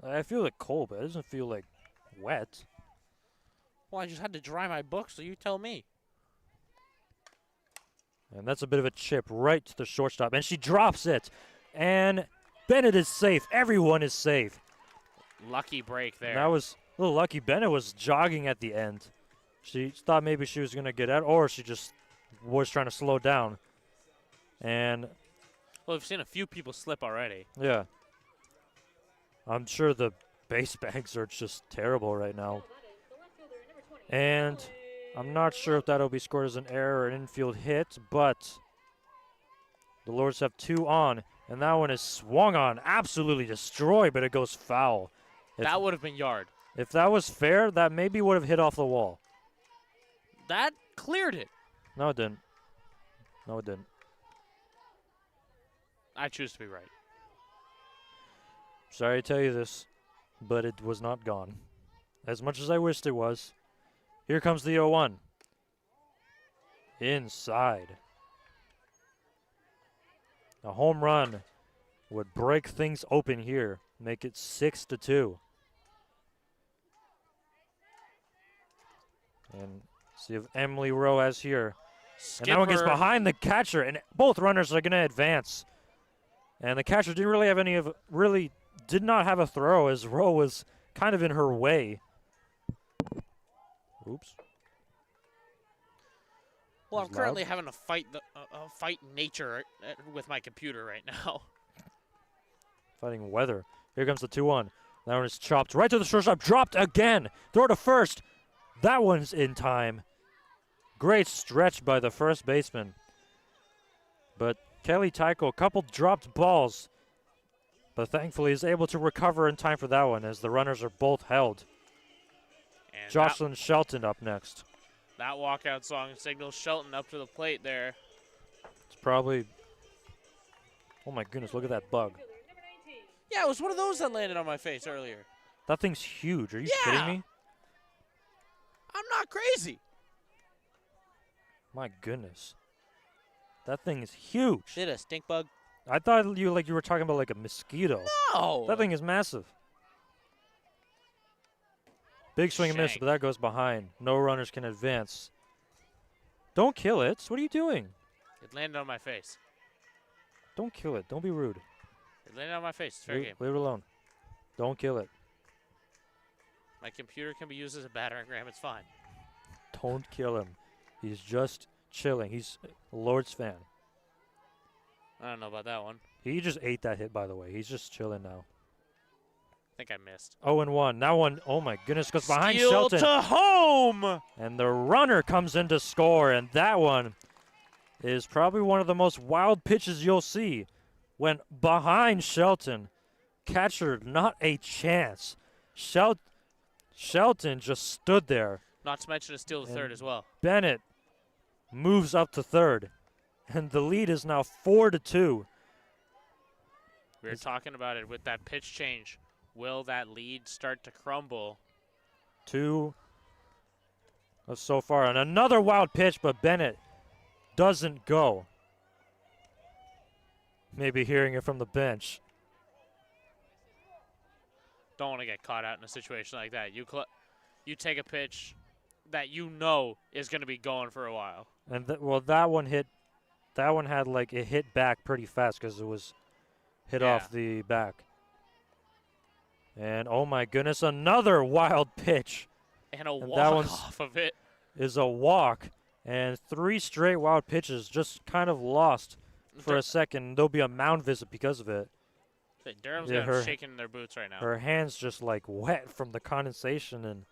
I feel like cold, but it doesn't feel like wet.
Well, I just had to dry my book, so you tell me.
And that's a bit of a chip right to the shortstop. And she drops it. And Bennett is safe. Everyone is safe.
Lucky break there.
And that was a little lucky. Bennett was jogging at the end. She thought maybe she was going to get out, or she just was trying to slow down. And
well, we've seen a few people slip already.
yeah. I'm sure the base bags are just terrible right now. And I'm not sure if that'll be scored as an error or an infield hit, but the Lords have 2 on, and that one is swung on, absolutely destroyed, but it goes foul.
That would have been yard.
If that was fair, that maybe would have hit off the wall.
That cleared it.
No, it didn't. No, it didn't.
I choose to be right.
Sorry to tell you this, but it was not gone. As much as I wished it was. Here comes the 0-1. Inside. A home run would break things open here, make it 6-2. And see if Emily Rowe has here. And that one gets behind the catcher, and both runners are going to advance. And the catcher didn't really have did not have a throw, as Rowe was kind of in her way. Oops.
Well, I'm currently having a fight nature with my computer right now.
Fighting weather. Here comes the 2-1. That one is chopped right to the shortstop. Dropped again. Throw to first. That one's in time. Great stretch by the first baseman. But Kelly Tycho, a couple dropped balls. But thankfully is able to recover in time for that one, as the runners are both held.
And
Jocelyn Shelton up next.
That walkout song signals Shelton up to the plate there.
It's probably... Oh my goodness, look at that bug.
Yeah, it was one of those that landed on my face earlier.
That thing's huge. Are you kidding me?
I'm not crazy.
My goodness. That thing is huge.
Is it a stink bug?
I thought you were talking about like a mosquito.
No.
That thing is massive. Big swing and miss,
Shank.
but that goes behind. No runners can advance. Don't kill it. What are you doing?
It landed on my face.
Don't kill it. Don't be rude.
It landed on my face. It's fair game.
Leave it alone. Don't kill it.
My computer can be used as a battering ram. It's fine.
Don't kill him. He's just chilling. He's a Lord's fan.
I don't know about that one.
He just ate that hit, by the way. He's just chilling now.
I think I missed.
0-1. That one, oh my goodness, goes behind
Steal
Shelton.
to home.
And the runner comes in to score, and that one is probably one of the most wild pitches you'll see. Went behind Shelton. Catcher, not a chance. Shelton just stood there.
Not to mention a steal to third as well.
Bennett moves up to third, and the lead is now 4-2.
We were talking about it with that pitch change. Will that lead start to crumble?
2 so far, and another wild pitch, but Bennett doesn't go. Maybe hearing it from the bench.
Don't want to get caught out in a situation like that. You take a pitch that you know is going to be going for a while.
And that one hit. That one had like it hit back pretty fast because it was hit off the back. And oh my goodness, another wild pitch.
And a walk
that one's
off of it.
Is a walk, and 3 straight wild pitches just kind of lost for a second. There'll be a mound visit because of it.
Durham's got them shaking in their boots right now.
Her hands just like wet from the condensation, and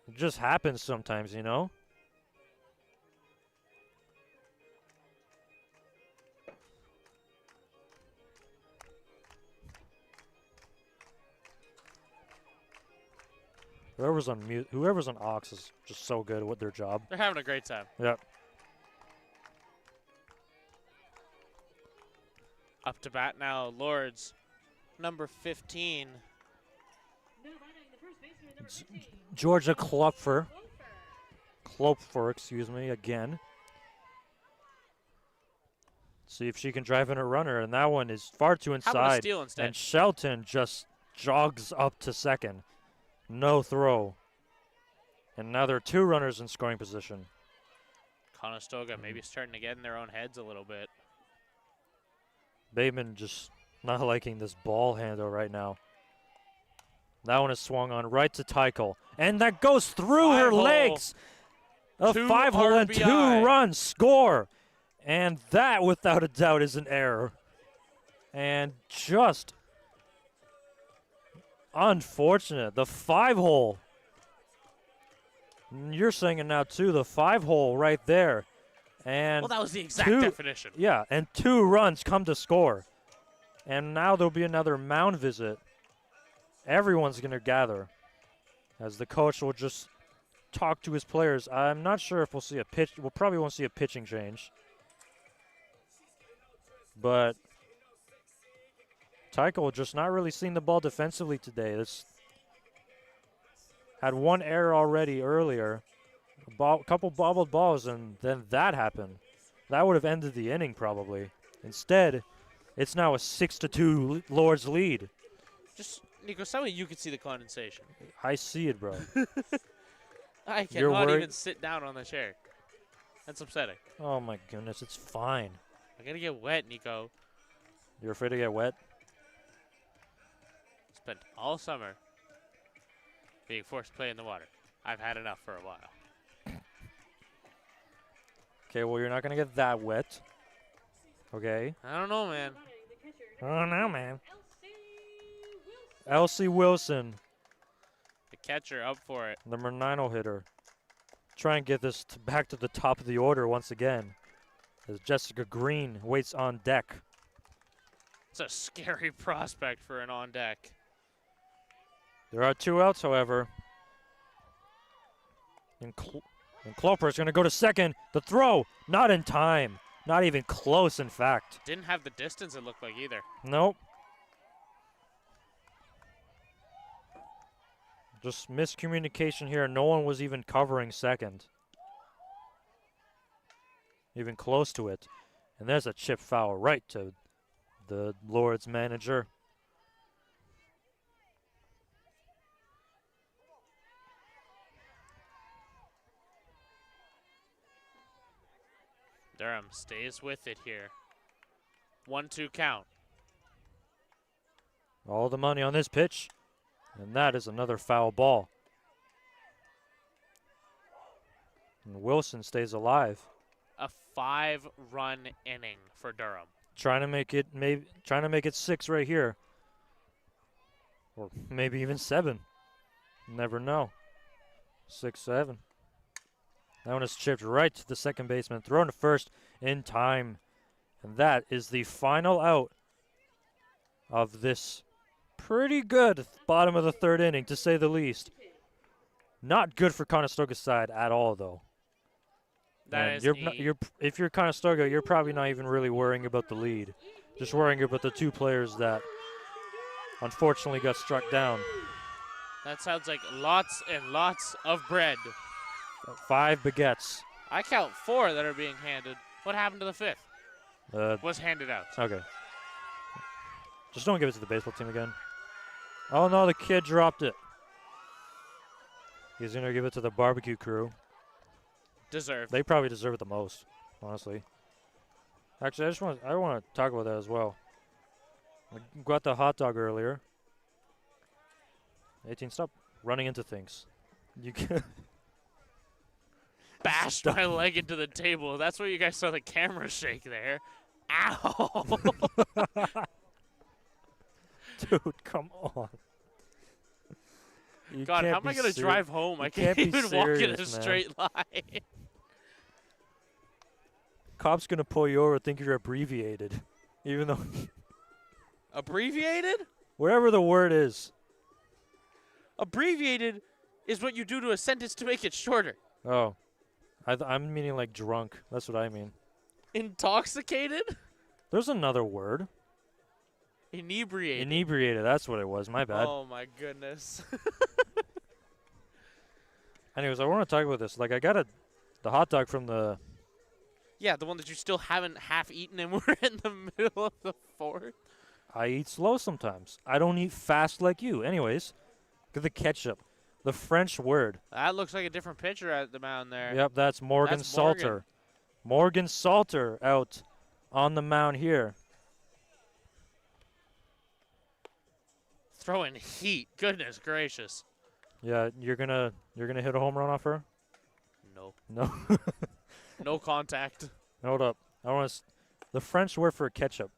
it just happens sometimes, you know? Whoever's on aux is just so good at their job.
They're having a great time.
Yep.
Up to bat now, Lords, number 15.
Georgia Klopfer, excuse me, again. See if she can drive in a runner, and that one is far too inside.
How about a steal instead?
And Shelton just jogs up to second. No throw. And now there are 2 runners in scoring position.
Conestoga maybe starting to get in their own heads a little bit.
Bateman just not liking this ball handle right now. That one is swung on right to Tykel. And that goes through her legs. A 5-hole and 2 runs score. And that, without a doubt, is an error. And just unfortunate. The 5-hole. You're saying it now, too. The 5-hole right there. And
well, that was the exact definition.
Yeah, and 2 runs come to score. And now there'll be another mound visit. Everyone's going to gather as the coach will just talk to his players. I'm not sure if we'll see a pitch. We'll probably won't see a pitching change. But Tykel just not really seeing the ball defensively today. This had 1 error already earlier. A couple bobbled balls, and then that happened. That would have ended the inning probably. Instead, it's now a 6-2 Lords lead.
Just, Nico, tell me you can see the condensation.
I see it, bro.
I cannot even sit down on the chair. That's upsetting.
Oh, my goodness. It's fine.
I'm going to get wet, Nico.
You're afraid to get wet?
Spent all summer being forced to play in the water. I've had enough for a while.
Okay, well, you're not going to get that wet. Okay.
I don't know, man.
I don't know, man. Elsie Wilson.
The catcher up for it.
Number 9 hitter. Try and get this back to the top of the order once again. As Jessica Green waits on deck.
It's a scary prospect for an on deck.
There are 2 outs, however. And Klopfer is going to go to second. The throw, not in time. Not even close, in fact.
Didn't have the distance it looked like either.
Nope. Just miscommunication here. No one was even covering second. Even close to it. And there's a chip foul right to the Lord's manager.
Durham stays with it here. 1-2 count.
All the money on this pitch. And that is another foul ball. And Wilson stays alive.
A 5-run inning for Durham.
Trying to make it 6 right here. Or maybe even 7. Never know. 6-7. That one is chipped right to the second baseman. Thrown to first in time. And that is the final out of this pretty good bottom of the third inning, to say the least. Not good for Conestoga's side at all, though. If you're Conestoga, you're probably not even really worrying about the lead. Just worrying about the 2 players that unfortunately got struck down.
That sounds like lots and lots of bread.
5 baguettes.
I count 4 that are being handed. What happened to the 5th? Was handed out.
Okay. Just don't give it to the baseball team again. Oh, no, the kid dropped it. He's going to give it to the barbecue crew.
Deserved.
They probably deserve it the most, honestly. Actually, I want to talk about that as well. I got the hot dog earlier. 18, stop running into things. You can
bashed my leg into the table. That's where you guys saw the camera shake there. Ow!
Dude, come on.
God, how am I going to drive home? I can't even walk in a straight line.
Cop's going to pull you over, think you're abbreviated. Even though...
Abbreviated?
Wherever the word is.
Abbreviated is what you do to a sentence to make it shorter.
Oh. I'm meaning like drunk. That's what I mean.
Intoxicated?
There's another word.
Inebriated.
Inebriated, that's what it was. My bad.
Oh, my goodness.
Anyways, I want to talk about this. Like, I got the hot dog from the...
Yeah, the one that you still haven't half eaten and we're in the middle of the 4th.
I eat slow sometimes. I don't eat fast like you. Anyways, look at the ketchup. The French word.
That looks like a different pitcher at the mound there.
Yep, that's Morgan Salter. Morgan Salter out on the mound here.
Throwing heat. Goodness gracious.
Yeah, you're gonna hit a home run off her?
No.
No.
No contact.
Hold up. The French word for ketchup.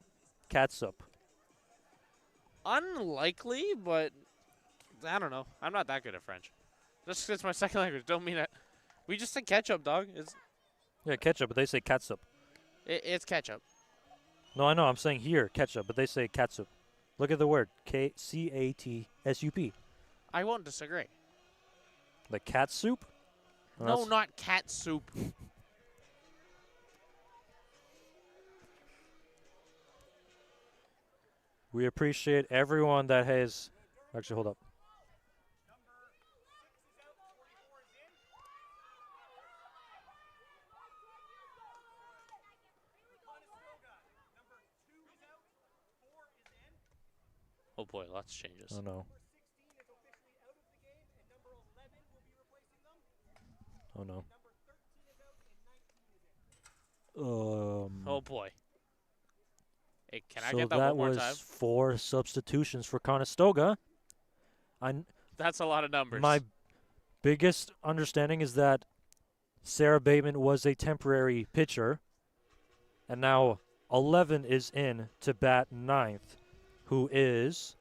Catsup.
Unlikely, but I don't know. I'm not that good at French. Just 'cause it's my second language don't mean that. We just say ketchup, dog.
Yeah, ketchup, but they say catsup.
It's ketchup.
No, I know. I'm saying here, ketchup, but they say catsup. Look at the word. K-C-A-T-S-U-P.
I won't disagree.
Like cat soup?
No, not cat soup.
We appreciate everyone that has... Actually, hold up.
Oh, boy, lots of changes.
Oh, no. Oh, no.
Oh, boy. Hey, can I get that one more time?
So that was 4 substitutions for Conestoga.
That's a lot of numbers.
My biggest understanding is that Sarah Bateman was a temporary pitcher, and now 11 is in to bat 9th, who is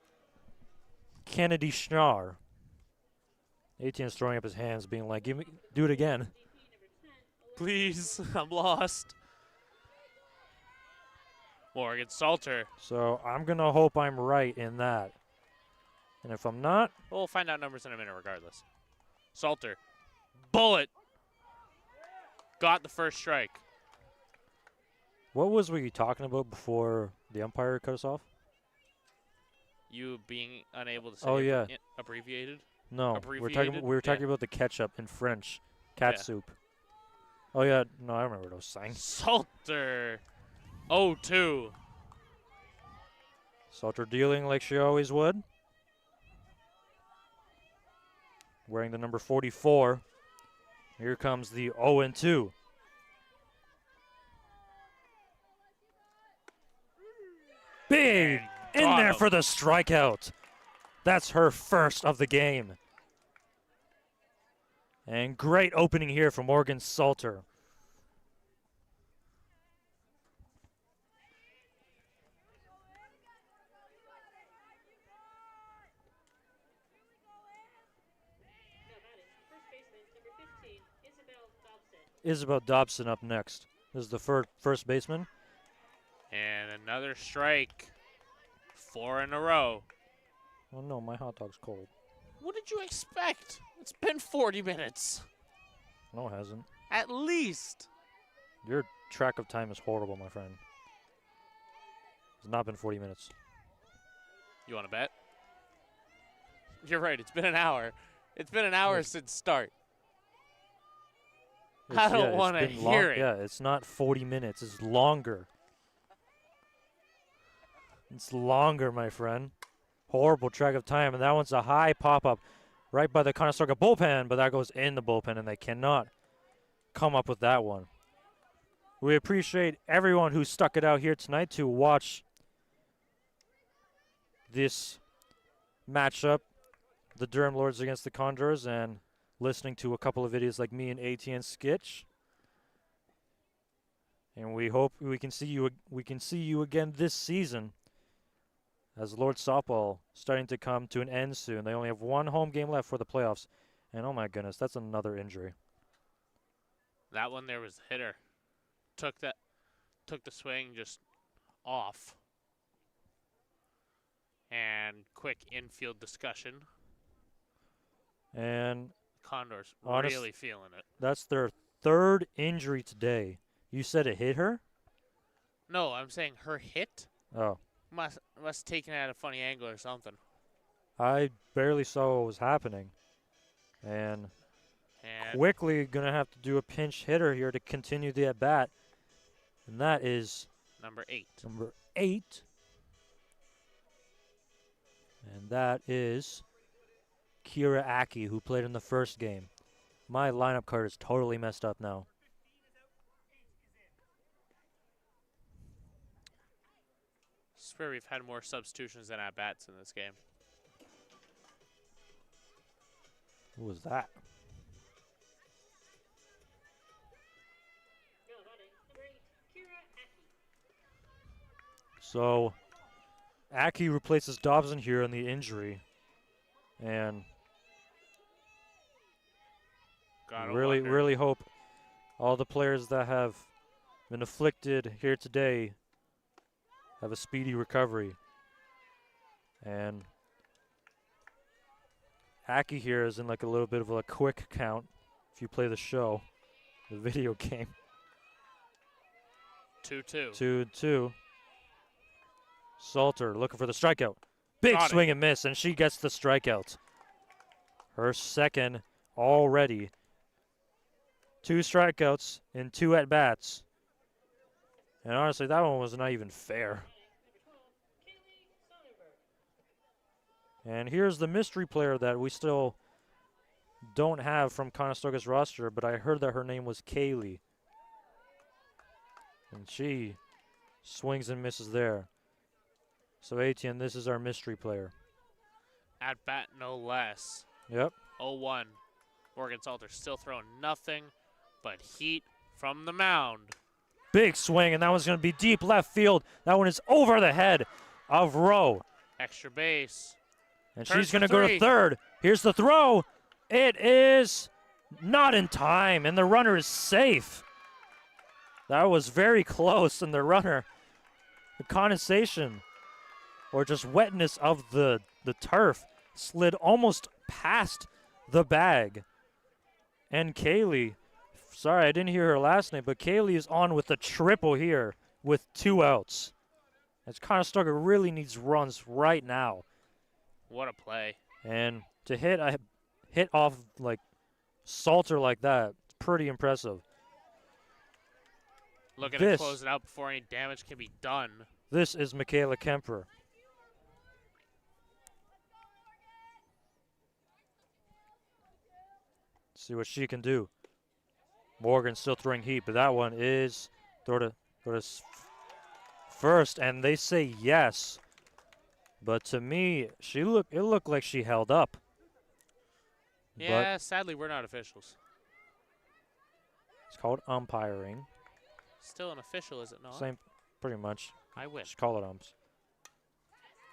Kennedy Schnarr. 18 is throwing up his hands, being like, do it again.
Please, I'm lost. Morgan Salter.
So I'm going to hope I'm right in that. And if I'm not...
We'll find out numbers in a minute regardless. Salter. Bullet. Got the first strike.
What was we talking about before the umpire cut us off?
You being unable to say
yeah.
Abbreviated?
No,
Abbreviated?
we were talking
Yeah.
about the ketchup in French. Cat
Yeah.
soup. Oh yeah, no, I remember those saying.
Salter. 0-2.
Salter dealing like she always would. Wearing the number 44. Here comes the 0-2. Big in
Got
there
him.
for the strikeout. That's her first of the game. And great opening here from Morgan Salter.
First baseman, number 15, Isabel Dobson.
Isabel Dobson up next. This is the first baseman.
And another strike. 4 in a row.
Oh no, my hot dog's cold.
What did you expect? It's been 40 minutes.
No, it hasn't.
At least.
Your track of time is horrible, my friend. It's not been 40 minutes.
You want to bet? You're right. It's been an hour. It's been an hour
Yes.
since start.
It's-
don't
it's
wanna
been
hear it.
Yeah, it's not 40 minutes. It's longer. It's longer, my friend. Horrible track of time. And that one's a high pop-up right by the Conestoga bullpen, but that goes in the bullpen, and they cannot come up with that one. We appreciate everyone who stuck it out here tonight to watch this matchup, the Durham Lords against the Condors, and listening to a couple of videos like me and ATN Skitch. And we hope we can see you again this season, as Lord softball starting to come to an end soon. They only have one home game left for the playoffs, and oh my goodness, that's another injury.
That one there was the hitter. Took the swing just off. And quick infield discussion.
And
Condors
Honest-
really feeling it.
that's their third injury today. You said it hit her?
No, I'm saying her hit
Oh,
must have taken it at a funny angle or something.
I barely saw what was happening. And
And
quickly going to have to do a pinch hitter here to continue the at-bat. And that is
number 8.
number 8. And that is Kira Aki, who played in the first game. My lineup card is totally messed up now.
I swear we've had more substitutions than at bats in this game.
Who was that?
No, batting, number 8, Kira Aki.
So, Aki replaces Dobson here in the injury. And
Gotta
really,
wonder.
really hope all the players that have been afflicted here today have a speedy recovery. And Aki here is in like a little bit of a quick count if you play the show, the video game.
2-2.
2-2. Salter looking for the strikeout. Big
Got it.
swing and miss, and she gets the strikeout. Her second already. 2 strikeouts in 2 at-bats. And honestly, that one was not even fair. And here's the mystery player that we still don't have from Conestoga's roster, but I heard that her name was Kaylee. And she swings and misses there. So, ATN, this is our mystery player.
At bat, no less.
Yep.
0-1. Morgan Salter still throwing nothing but heat from the mound.
Big swing, and that one's going to be deep left field. That one is over the head of Rowe.
Extra base.
And
Turns
she's going
for
to go to
3.
third. Here's the throw. It is not in time, and the runner is safe. That was very close, and the runner, the condensation or just wetness of the turf slid almost past the bag. And Kaylee, sorry, I didn't hear her last name, but Kaylee is on with the triple here with 2 outs. As Conestoga really needs runs right now.
What a play.
And to hit, hit off like Salter like that. It's pretty impressive.
Looking to close it out before any damage can be done.
This is Michaela Kemper. See what she can do. Morgan still throwing heat, but that one is throw to first, and they say yes. But to me, it looked like she held up.
Yeah,
but
sadly, we're not officials.
It's called umpiring.
Still an official, is it not?
Same, pretty much.
I win.
Just call it umps.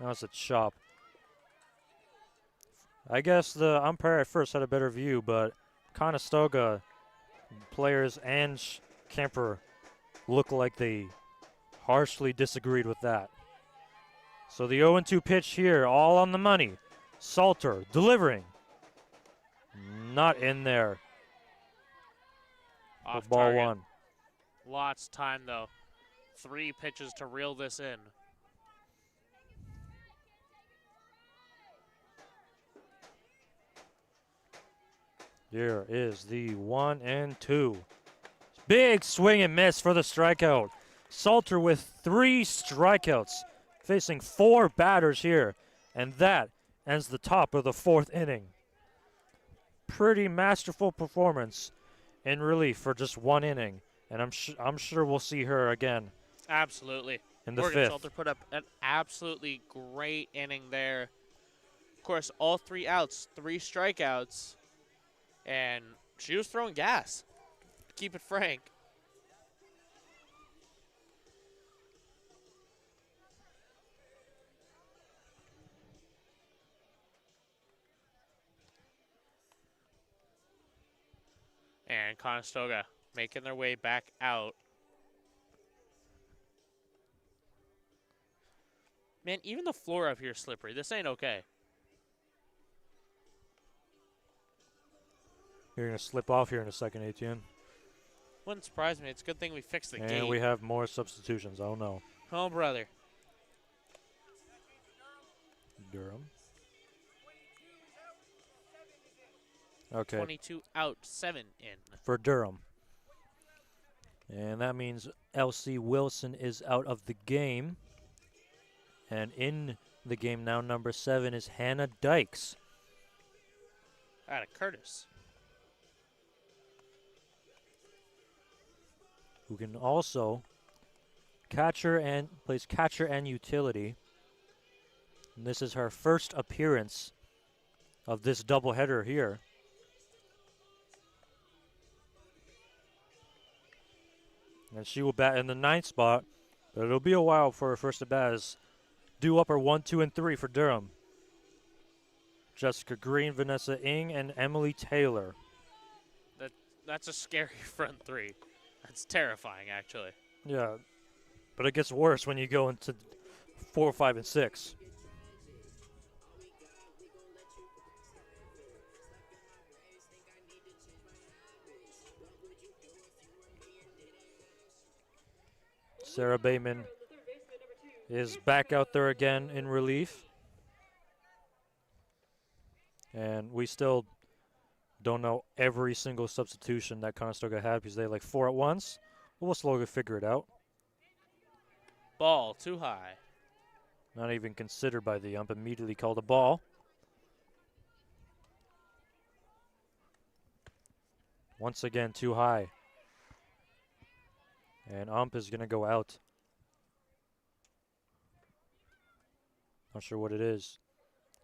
Now it's a chop. I guess the umpire at first had a better view, but Conestoga players and Kemper look like they harshly disagreed with that. So the 0-2 pitch here, all on the money. Salter delivering. Not in there.
Off
ball
target.
one.
Lots of time, though. 3 pitches to reel this in.
Here is the 1-2. Big swing and miss for the strikeout. Salter with 3 strikeouts, facing 4 batters here. And that ends the top of the 4th inning. Pretty masterful performance in relief for just 1 inning. And I'm sure we'll see her again.
Absolutely.
In the
Morgan
5th.
Salter put up an absolutely great inning there. Of course, all 3 outs, 3 strikeouts. And she was throwing gas, to keep it frank. And Conestoga making their way back out. Man, even the floor up here is slippery. This ain't okay.
You're going to slip off here in a second, ATN.
Wouldn't surprise me. It's a good thing we fixed the gate.
And we have more substitutions. Oh, no.
Oh, brother.
Durham. Okay.
22 out, 7 in.
For Durham. And that means Elsie Wilson is out of the game. And in the game now, number 7 is Hannah Dykes.
Out of Curtis.
Who can also plays catcher and utility. And this is her first appearance of this doubleheader here. And she will bat in the 9th spot, but it'll be a while for her first at bat as due upper 1, 2, and 3 for Durham. Jessica Green, Vanessa Ng, and Emily Taylor.
That's a scary front 3. That's terrifying, actually.
Yeah, but it gets worse when you go into 4, 5, and 6. Sarah Bayman is back out there again in relief. And we still don't know every single substitution that Conestoga had because they had like 4 at once. But we'll slowly figure it out.
Ball too high.
Not even considered by the ump. Immediately called a ball. Once again, too high. And ump is going to go out. Not sure what it is.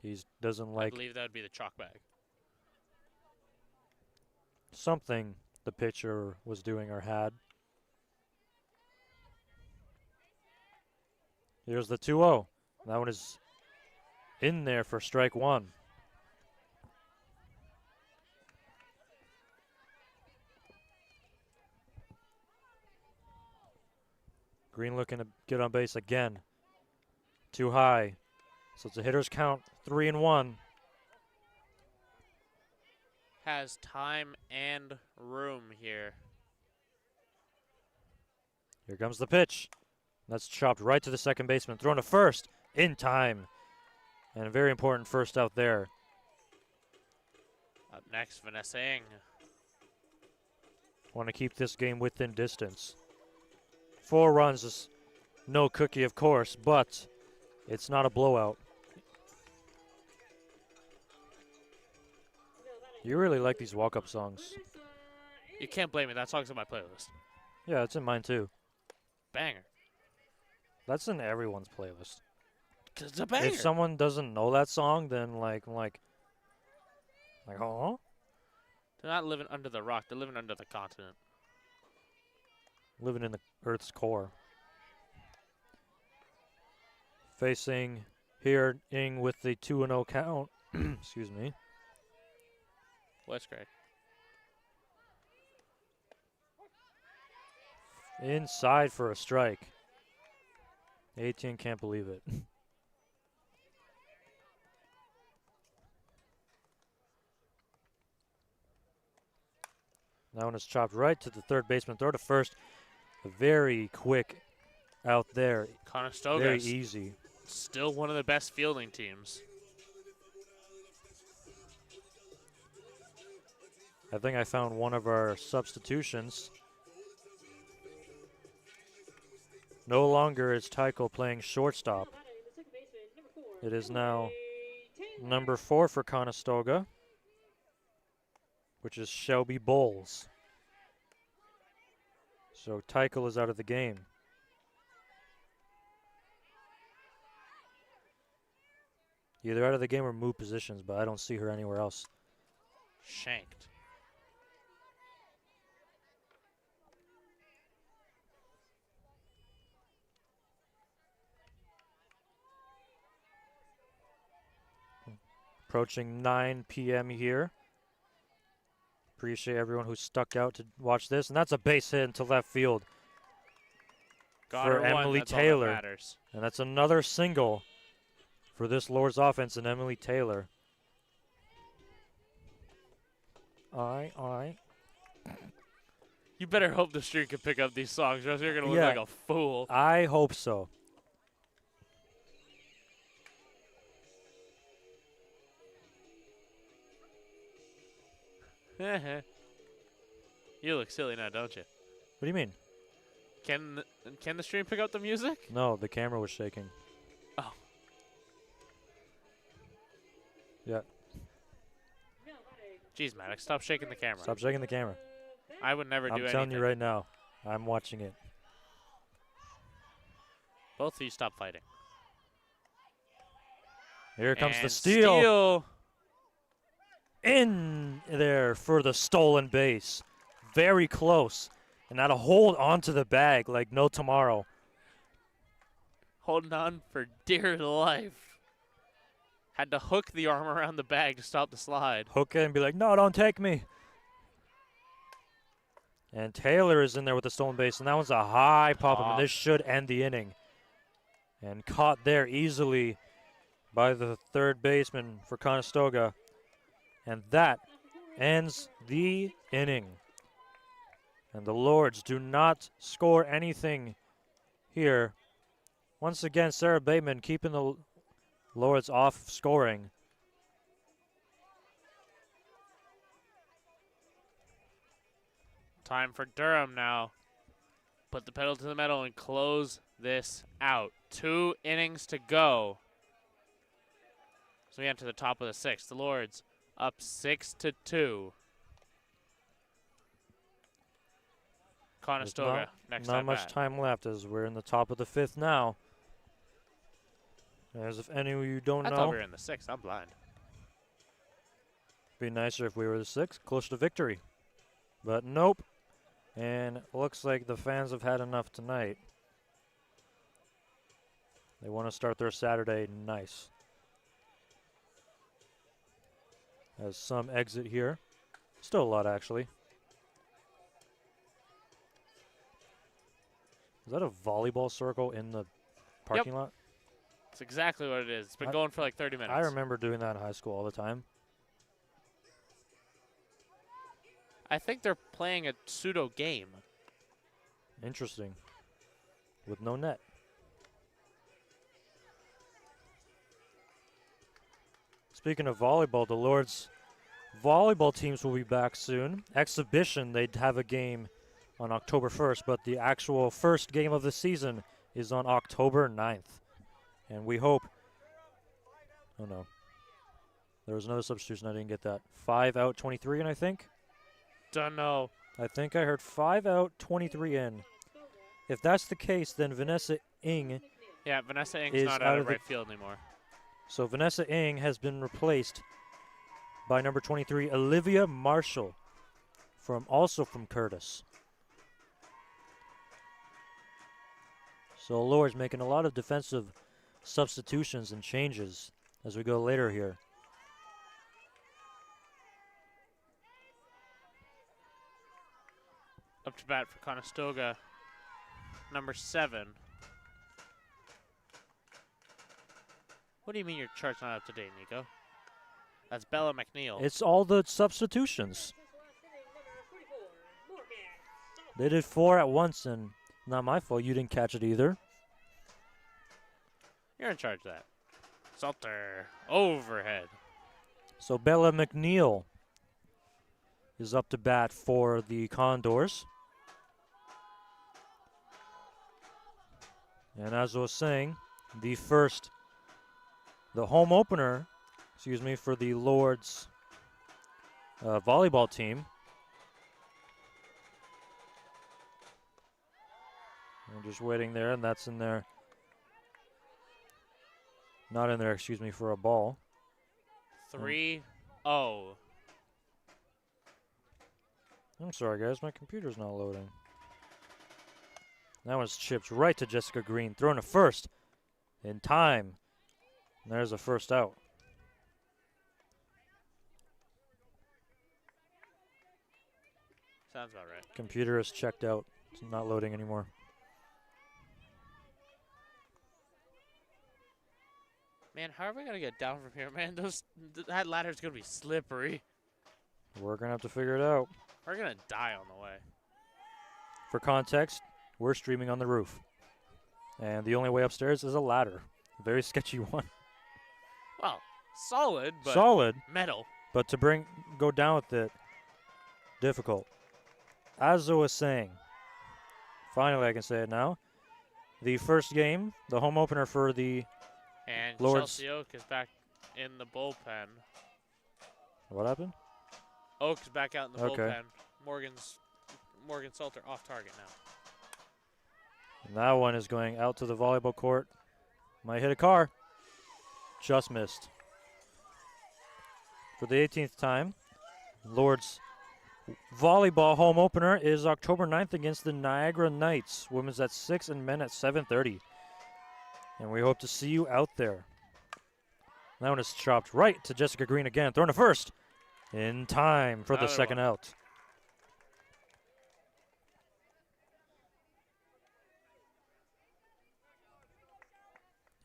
He doesn't like...
I believe that would be the chalk bag.
Something the pitcher was doing or had. Here's the 2-0. That one is in there for strike 1. Green looking to get on base again. Too high. So it's a hitter's count, 3-1.
Has time and room here.
Here comes the pitch. That's chopped right to the second baseman. Thrown to first in time. And a very important first out there.
Up next, Vanessa Ng.
Want to keep this game within distance. 4 runs is no cookie, of course, but it's not a blowout. You really like these walk-up songs.
You can't blame me. That song's on my playlist.
Yeah, it's in mine too.
Banger.
That's in everyone's playlist.
'Cause it's a banger.
If someone doesn't know that song, then like, oh,
They're not living under the rock. They're living under the continent.
living in the Earth's core. Facing here Ing with the 2-0 count. Excuse me.
What's great?
Inside for a strike. 18 can't believe it. That one is chopped right to the third baseman. Throw to first. Very quick out there.
Conestoga
Very
is
easy.
still one of the best fielding teams.
I think I found one of our substitutions. No longer is Tycho playing shortstop. It is now number 4 for Conestoga, which is Shelby Bowles. So Tycho is out of the game. Either out of the game or move positions, but I don't see her anywhere else.
Shanked.
Approaching 9 p.m. here. Appreciate everyone who stuck out to watch this. And that's a base hit into left field
Got
for
her one,
Emily
that's all that
Taylor.
matters.
And that's another single for this Lord's offense and Emily Taylor. Aye.
You better hope the street can pick up these songs, or else you're going to look
Yeah.
like a fool.
I hope so.
You look silly now, don't you?
What do you mean?
Can the stream pick up the music?
No, the camera was shaking.
Oh.
Yeah,
Jeez, Maddox, stop shaking the camera.
stop shaking the camera.
I would never do
I'm
anything.
telling you right now. I'm watching it.
Both of you stop fighting.
Here comes the
And
steal. In there for the stolen base. Very close. And now to hold onto the bag like no tomorrow.
Holding on for dear life. Had to hook the arm around the bag to stop the slide.
Hook it and be like, no, don't take me. And Taylor is in there with the stolen base. And that one's a high pop. And this should end the inning. And caught there easily by the third baseman for Conestoga. And that ends the inning. And the Lords do not score anything here. Once again, Sarah Bateman keeping the Lords off scoring.
Time for Durham now. Put the pedal to the metal and close this out. 2 innings to go. So we enter the top of the 6th. The Lords up 6-2. Conestoga next
Not
time
much
back.
time left as we're in the top of the 5th now. As if any of you don't
I
know,
thought we were in the 6th. I'm blind.
be nicer if we were the 6th, close to victory. But nope. And looks like the fans have had enough tonight. They want to start their Saturday nice. Has some exit here. Still a lot, actually. Is that a volleyball circle in the parking lot?
That's exactly what it is. It's been going for like 30 minutes.
I remember doing that in high school all the time.
I think they're playing a pseudo game.
Interesting. With no net. Speaking of volleyball, the Lords volleyball teams will be back soon. Exhibition, they'd have a game on October 1st, but the actual first game of the season is on October 9th. And we hope. Oh, no. There was another substitution. I didn't get that. 5 out, 23 in, I think.
Don't know.
I think I heard 5 out, 23 in. If that's the case, then Vanessa Ng.
Yeah, Vanessa Ng's
is
not
out
out
of
of right field anymore.
So Vanessa Ng has been replaced by number 23, Olivia Marshall, also from Curtis. So Lore's making a lot of defensive substitutions and changes as we go later here.
Up to bat for Conestoga, number 7. What do you mean your chart's not up to date, Nico? That's Bella McNeil.
It's all the substitutions. They did 4 at once, and not my fault you didn't catch it either.
You're in charge of that. Salter, overhead.
So Bella McNeil is up to bat for the Condors. And as I was saying, the home opener, for the Lords volleyball team. I'm just waiting there, and that's in there. Not in there, for a ball.
3-0.
I'm sorry, guys. My computer's not loading. That one's chipped right to Jessica Green. Thrown to first in time. And there's a first out.
Sounds about right.
Computer is checked out. It's not loading anymore.
Man, how are we going to get down from here, man? That ladder's going to be slippery.
We're going to have to figure it out.
We're going to die on the way.
For context, we're streaming on the roof. And the only way upstairs is a ladder. Very sketchy one.
Well, solid, but
solid,
metal.
But to go down with it, difficult. As I was saying, finally I can say it now. The first game, the home opener for the
And
Lords.
Chelsea Oak is back in the bullpen.
What happened?
Oak is back out in the
Okay.
bullpen. Morgan Salter off target now.
And that one is going out to the volleyball court. Might hit a car. Just missed. For the 18th time, Lords volleyball home opener is October 9th against the Niagara Knights. Women's at 6 and men at 7:30. And we hope to see you out there. That one is chopped right to Jessica Green again. Thrown to first in time for the
Another
second
one.
out.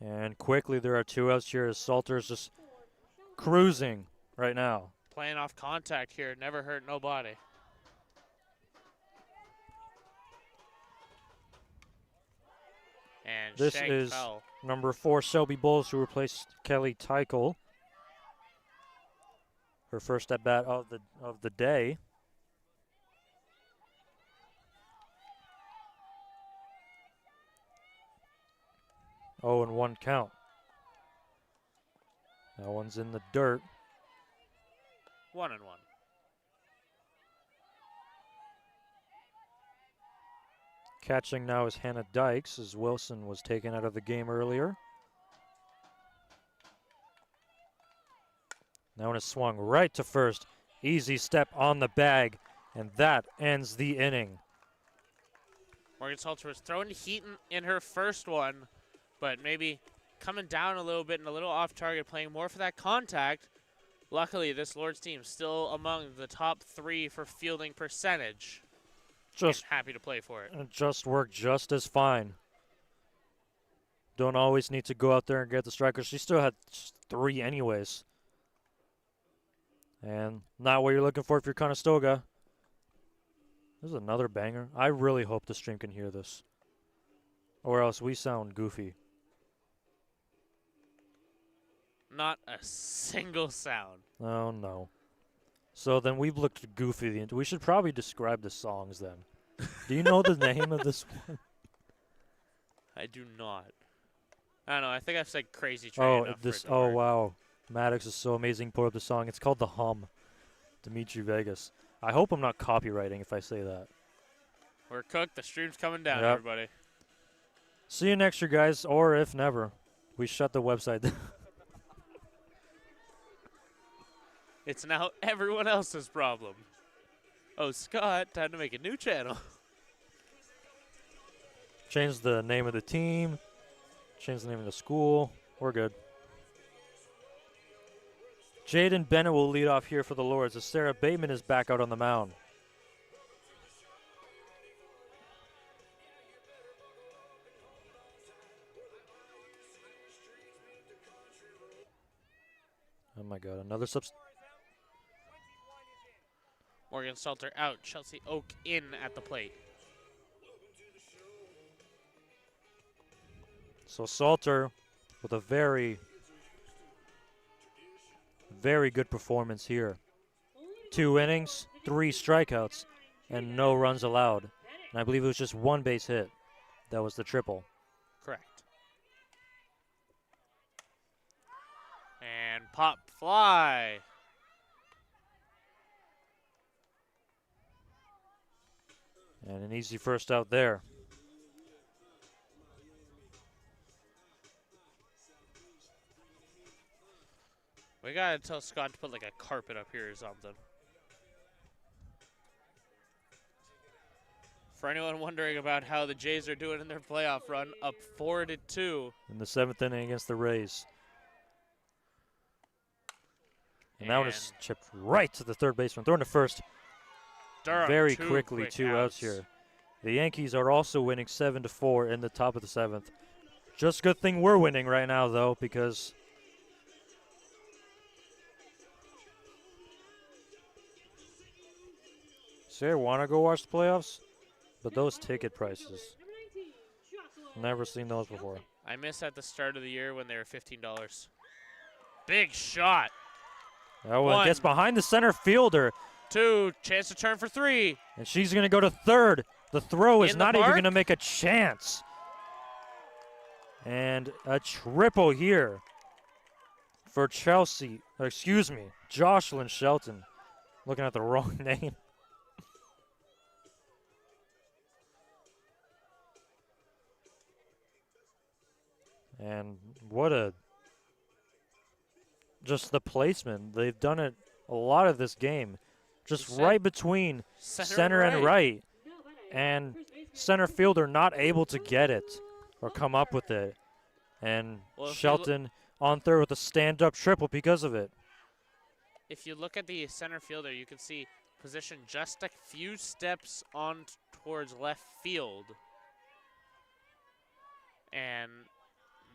And quickly there are 2 outs here as Salter's just cruising right now.
Playing off contact here. Never hurt nobody. And
This
Shank
is
fell.
number 4, Shelby Bowles, who replaced Kelly Teichel. Her first at bat of the day. Oh, and 1 count. That one's in the dirt.
1-1.
Catching now is Hannah Dykes, as Wilson was taken out of the game earlier. That one is swung right to first. Easy step on the bag, and that ends the inning.
Morgan Salter was throwing heat in her first one, but maybe coming down a little bit and a little off target, playing more for that contact. Luckily, this Lords team still among the top 3 for fielding percentage.
Just
happy to play for it.
Just worked just as fine. Don't always need to go out there and get the strikers. She still had 3 anyways. And not what you're looking for if you're Conestoga. This is another banger. I really hope the stream can hear this. Or else we sound goofy.
Not a single sound.
Oh, no. So then we've looked goofy. We should probably describe the songs then. Do you know the name of this one?
I do not. I don't know. I think I've said Crazy Train enough for it to
Oh,
work.
wow. Maddox is so amazing. Pull up the song. It's called The Hum. Dimitri Vegas. I hope I'm not copywriting if I say that.
We're cooked. The stream's coming down,
Yep.
everybody.
See you next year, guys, or if never. We shut the website down.
It's now everyone else's problem. Oh, Scott, time to make a new channel.
Change the name of the team. Change the name of the school. We're good. Jaden Bennett will lead off here for the Lords as Sarah Bateman is back out on the mound. Oh my God, another
Morgan Salter out. Chelsea Oak in at the plate.
So Salter with a very, very good performance here. 2 innings, 3 strikeouts, and no runs allowed. And I believe it was just 1 base hit. That was the triple.
Correct. And pop fly.
And an easy first out there.
We gotta tell Scott to put like a carpet up here or something. For anyone wondering about how the Jays are doing in their playoff run, up 4-2.
In the 7th inning against the Rays. And that one is chipped right to the third baseman. Thrown to first.
Durham,
Very
two
quickly,
quick
2 outs here. The Yankees are also winning 7-4 in the top of the 7th. Just good thing we're winning right now, though, because say I want to go watch the playoffs, but those ticket prices, never seen those before.
I missed at the start of the year when they were $15. Big shot.
That one gets behind the center fielder.
2, chance to turn for 3.
And she's going to go to third. The throw is
In the
not even
park?
going to make a chance. And a triple here for Chelsea. Excuse me, Jocelyn Shelton. Looking at the wrong name. And what just the placement. They've done it a lot of this game. Just right between center and right. And center fielder not able to get it or come up with it. And Shelton on third with a stand-up triple because of it.
If you look at the center fielder, you can see position just a few steps on towards left field. And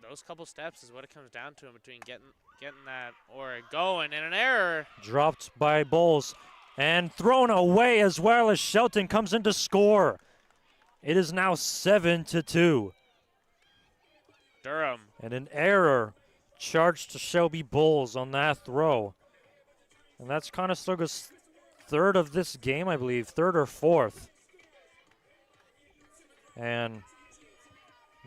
those couple steps is what it comes down to in between getting that or going, and an error.
Dropped by Bowles and thrown away as well as Shelton comes in to score. It is now 7-2.
Durham.
And an error charged to Shelby Bowles on that throw. And that's Conestoga's third of this game, I believe, third or fourth. And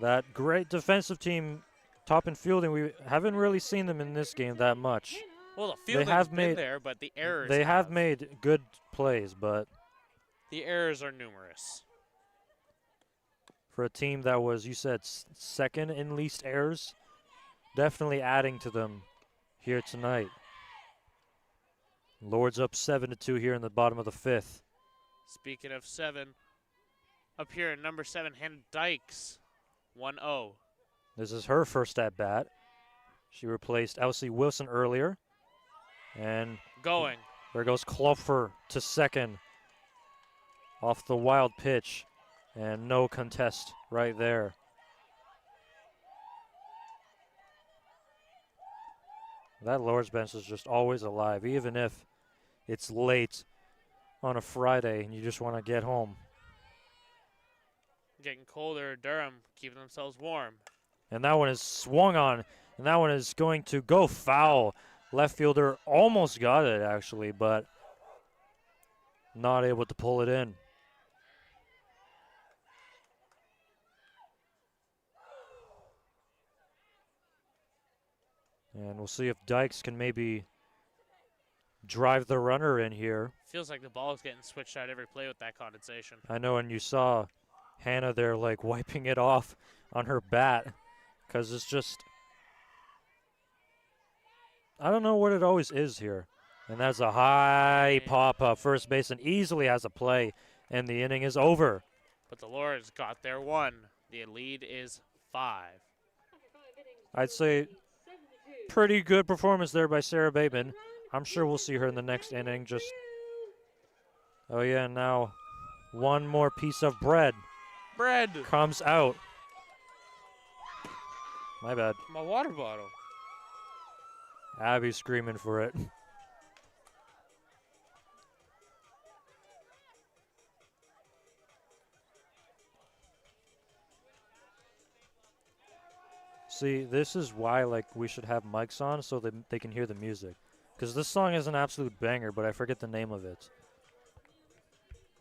that great defensive team, top in fielding, we haven't really seen them in this game that much.
Well, the fielding's been there, but the errors
They have made good plays, but
the errors are numerous.
For a team that was, you said, second in least errors, definitely adding to them here tonight. Lords up 7-2 here in the bottom of the 5th.
Speaking of 7, up here at number 7, Hannah Dykes, 1-0.
This is her first at bat. She replaced Elsie Wilson earlier. And
going.
There goes Klopfer to second off the wild pitch. And no contest right there. That Lord's bench is just always alive, even if it's late on a Friday and you just want to get home.
Getting colder, Durham keeping themselves warm.
And that one is swung on, and that one is going to go foul. Left fielder almost got it, actually, but not able to pull it in. And we'll see if Dykes can maybe drive the runner in here.
Feels like the ball is getting switched out every play with that condensation.
I know, and you saw Hannah there like wiping it off on her bat because it's just, I don't know what it always is here. And that's a high pop-up. First baseman easily has a play, and the inning is over.
But the Lords got their one. The lead is 5.
I'd say pretty good performance there by Sarah Bateman. I'm sure we'll see her in the next inning. Just, oh yeah, now one more piece of bread comes out. My bad.
My water bottle.
Abby's screaming for it. See, this is why we should have mics on so that they can hear the music. Because this song is an absolute banger, but I forget the name of it.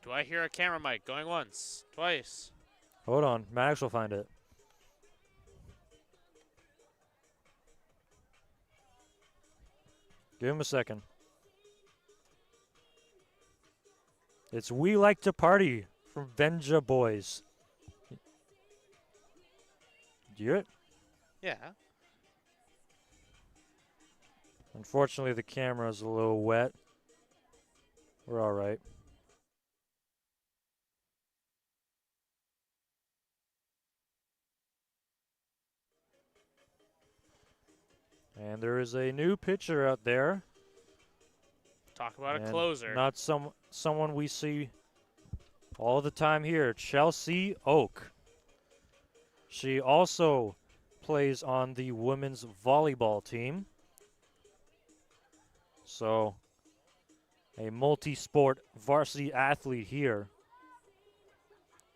Do I hear a camera mic going once, twice?
Hold on, Max will find it. Give him a second. It's We Like to Party from Venja Boys. Do you hear it?
Yeah.
Unfortunately, the camera's a little wet. We're all right. And there is a new pitcher out there.
Talk about
And
a closer.
Not someone we see all the time here, Chelsea Oak. She also plays on the women's volleyball team. So, a multi-sport varsity athlete here.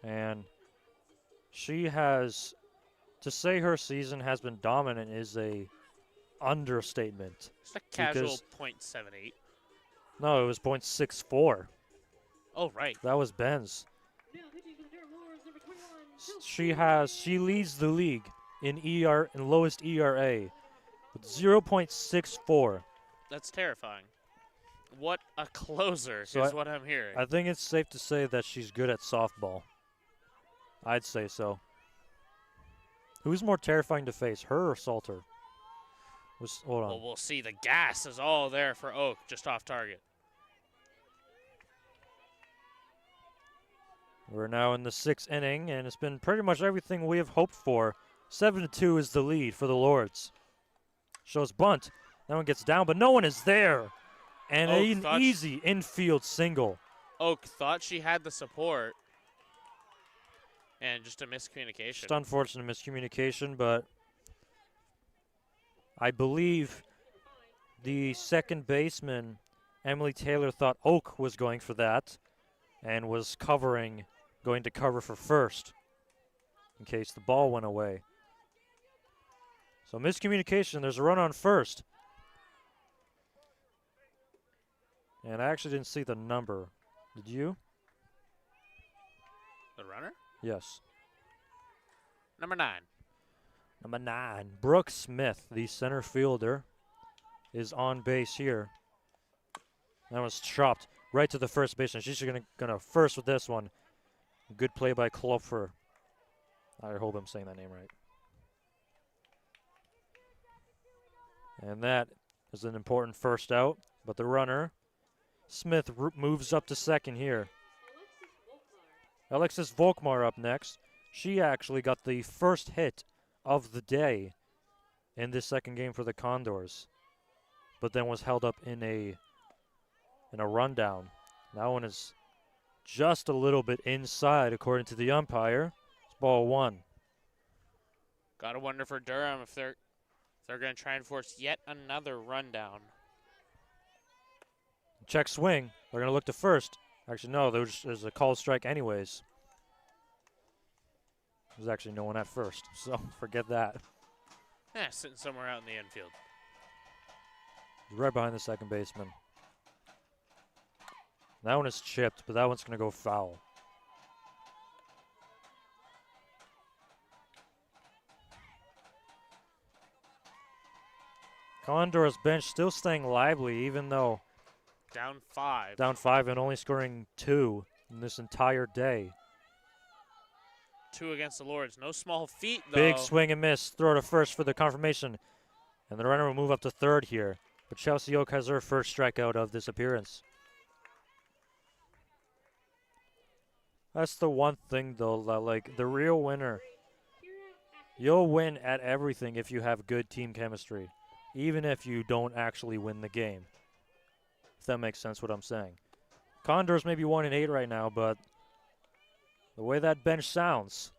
And she has, to say her season has been dominant is a understatement.
It's a casual .78.
No, it was .64.
Oh, right.
That was Ben's. She leads the league in lowest ERA with 0.64.
That's terrifying. What a closer is what I'm hearing.
I think it's safe to say that she's good at softball. I'd say so. Who's more terrifying to face, her or Salter? Hold on.
Well, we'll see. The gas is all there for Oak, just off target.
We're now in the 6th inning, and it's been pretty much everything we have hoped for. 7-2 is the lead for the Lords. Shows bunt. That one gets down, but no one is there. And an easy infield single.
Oak thought she had the support. And just a miscommunication.
Just unfortunate miscommunication, but I believe the second baseman, Emily Taylor, thought Oak was going for that and was going to cover for first in case the ball went away. So miscommunication, there's a run on first. And I actually didn't see the number. Did you?
The runner?
Yes.
Number 9.
Number 9, Brooke Smith, the center fielder, is on base here. That was chopped right to the first baseman. She's gonna first with this one. Good play by Klopfer. I hope I'm saying that name right. And that is an important first out. But the runner, Smith, moves up to second here. Alexis Volkmar up next. She actually got the first hit of the day in this second game for the Condors, but then was held up in a rundown. That one is just a little bit inside, according to the umpire. It's ball 1.
Gotta wonder for Durham if they're going to try and force yet another rundown.
Check swing. They're going to look to first. Actually, no, there's a called strike anyways. There's actually no one at first, so forget that.
Yeah, sitting somewhere out in the infield.
Right behind the second baseman. That one is chipped, but that one's going to go foul. Condor's bench still staying lively, even though
Down 5.
down 5 and only scoring 2 in this entire day.
2 against the Lords. No small feat, though.
Big swing and miss. Throw to first for the confirmation. And the runner will move up to third here. But Chelsea Oak has her first strikeout of this appearance. That's the one thing, though, that, like, the real winner, you'll win at everything if you have good team chemistry, even if you don't actually win the game. If that makes sense what I'm saying. Condors may be 1-8 right now, but the way that bench sounds